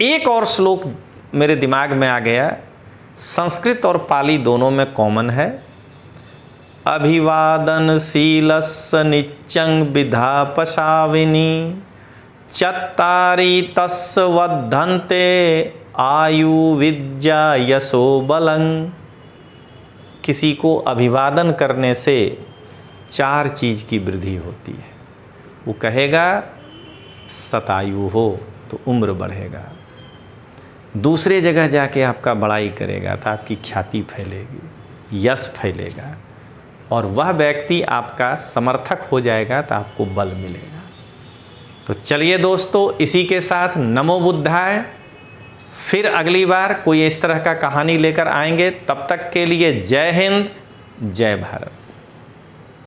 एक और श्लोक मेरे दिमाग में आ गया, संस्कृत और पाली दोनों में कॉमन है। अभिवादनशीलस्य नित्यं विधापशाविनी चत्तारि तस्य वर्धन्ते आयु विद्या यशो बलं। किसी को अभिवादन करने से 4 चीज़ की वृद्धि होती है। वो कहेगा शतायु हो तो उम्र बढ़ेगा, दूसरे जगह जाके आपका बड़ाई करेगा तो आपकी ख्याति फैलेगी, यश फैलेगा, और वह व्यक्ति आपका समर्थक हो जाएगा तो आपको बल मिलेगा। तो चलिए दोस्तों, इसी के साथ नमो बुद्धाय। फिर अगली बार कोई इस तरह का कहानी लेकर आएंगे। तब तक के लिए जय हिंद, जय भारत।